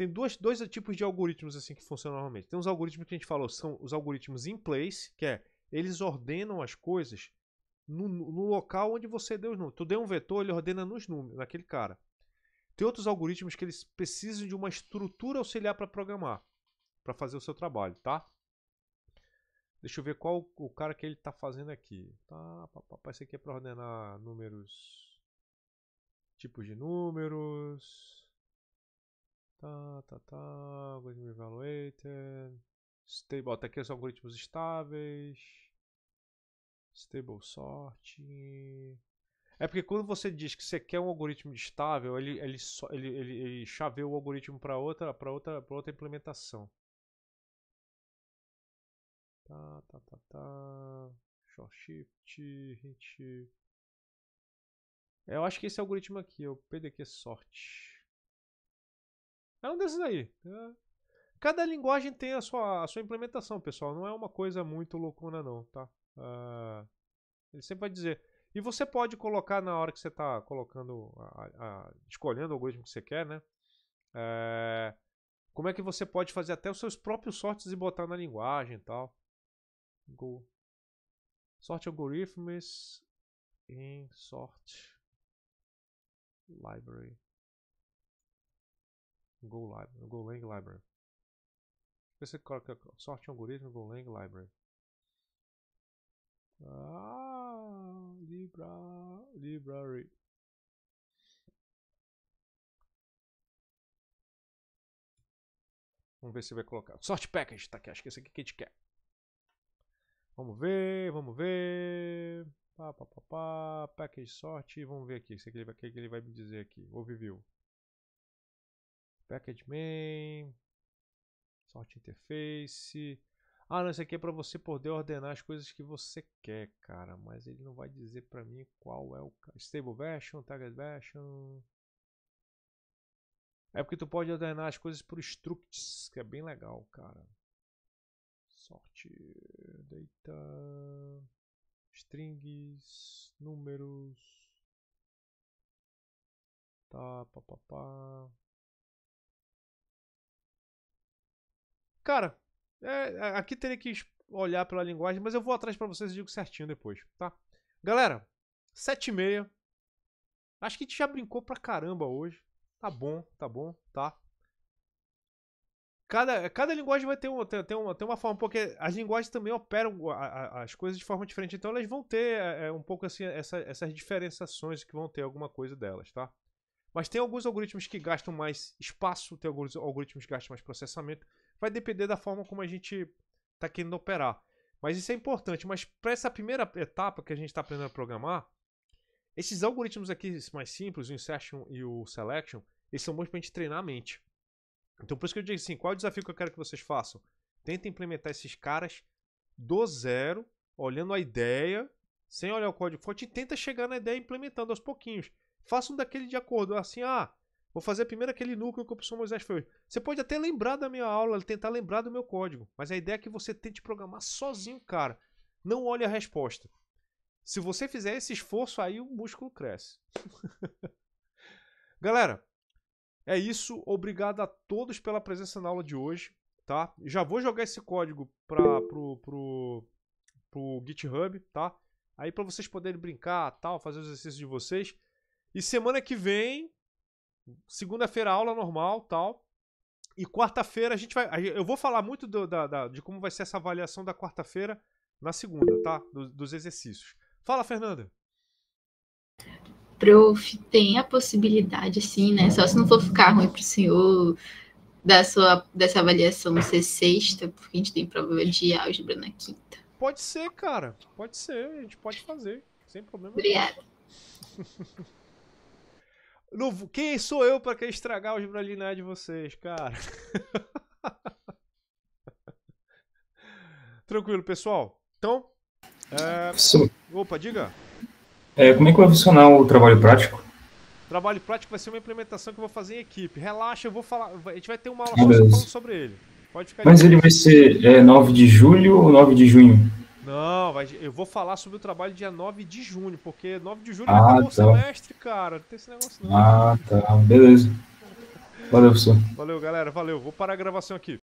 dois tipos de algoritmos assim que funcionam normalmente. Tem uns algoritmos que a gente falou, são os algoritmos in place, que é, eles ordenam as coisas no local onde você deu os números. Tu deu um vetor, ele ordena nos números, naquele cara. Tem outros algoritmos que eles precisam de uma estrutura auxiliar para programar, para fazer o seu trabalho, tá? Deixa eu ver qual o cara que ele está fazendo aqui. Tá, esse aqui é para ordenar números, tipos de números. Tá. Algoritmo evaluated. Stable, tá aqui os algoritmos estáveis. Stable sorting. É porque quando você diz que você quer um algoritmo estável, ele chaveia o algoritmo para outra implementação. Tá. Short shift, hit. Eu acho que esse algoritmo aqui, o PDQ sort. É um desses aí. Cada linguagem tem a sua implementação, pessoal. Não é uma coisa muito loucona, não, tá? Ele sempre vai dizer. E você pode colocar na hora que você está colocando, escolhendo o algoritmo que você quer, né? Como é que você pode fazer até os seus próprios sorts e botar na linguagem e tal. Go. Sort algorithms in sort library. Golang library. Você coloca sort algoritmo Golang library. Library. Vamos ver se vai colocar. Sort package, tá aqui. Acho que esse aqui que a gente quer. Vamos ver. Package sort. Vamos ver aqui. O que ele vai me dizer aqui. Overview. Package main. Sort interface. Não, isso aqui é para você poder ordenar as coisas que você quer, cara. Mas ele não vai dizer para mim qual é o stable version, target version. É porque tu pode ordenar as coisas por structs, que é bem legal, cara. Sort data, strings, números. Tá, papapá. Cara, aqui teria que olhar pela linguagem, mas eu vou atrás para vocês e digo certinho depois, tá? Galera, 7h30. Acho que a gente já brincou pra caramba hoje. Tá bom, tá? Cada linguagem vai ter uma forma, porque as linguagens também operam as coisas de forma diferente, então elas vão ter um pouco assim, essas diferenciações que vão ter alguma coisa delas, tá? Mas tem alguns algoritmos que gastam mais espaço, tem alguns algoritmos que gastam mais processamento. Vai depender da forma como a gente está querendo operar. Mas isso é importante. Mas para essa primeira etapa que a gente está aprendendo a programar, esses algoritmos aqui mais simples, o insertion e o selection, eles são bons para a gente treinar a mente. Então por isso que eu digo assim, qual é o desafio que eu quero que vocês façam? Tentem implementar esses caras do zero, olhando a ideia, sem olhar o código-fonte, e tenta chegar na ideia implementando aos pouquinhos. Façam daquele de acordo, assim, vou fazer primeiro aquele núcleo que o professor Moisés fez. Você pode até lembrar da minha aula, tentar lembrar do meu código, mas a ideia é que você tente programar sozinho, cara. Não olhe a resposta. Se você fizer esse esforço, aí o músculo cresce. Galera, é isso. Obrigado a todos pela presença na aula de hoje, tá? Já vou jogar esse código pro GitHub, tá? Aí para vocês poderem brincar, tal, fazer os exercícios de vocês. E semana que vem, segunda-feira aula normal, tal. E quarta-feira eu vou falar muito de como vai ser essa avaliação da quarta-feira na segunda, tá? Dos exercícios. Fala, Fernanda. Prof, tem a possibilidade, sim, né? Só se não for ficar ruim pro senhor dessa avaliação ser sexta, porque a gente tem prova de álgebra na quinta. Pode ser, cara. Pode ser. A gente pode fazer. Sem problema. Obrigada. Quem sou eu para estragar a álgebra linear de vocês, cara? Tranquilo, pessoal. Então... Opa, diga. Como é que vai funcionar o trabalho prático? Trabalho prático vai ser uma implementação que eu vou fazer em equipe. Relaxa, eu vou falar. A gente vai ter uma aula só falando sobre ele. Pode ficar. Mas ele vai ser 9 de julho ou 9 de junho? Não, eu vou falar sobre o trabalho dia 9 de junho, porque 9 de julho acabou o semestre, cara. Não tem esse negócio não. Ah, tá. Beleza. Valeu, professor. Valeu, galera. Valeu. Vou parar a gravação aqui.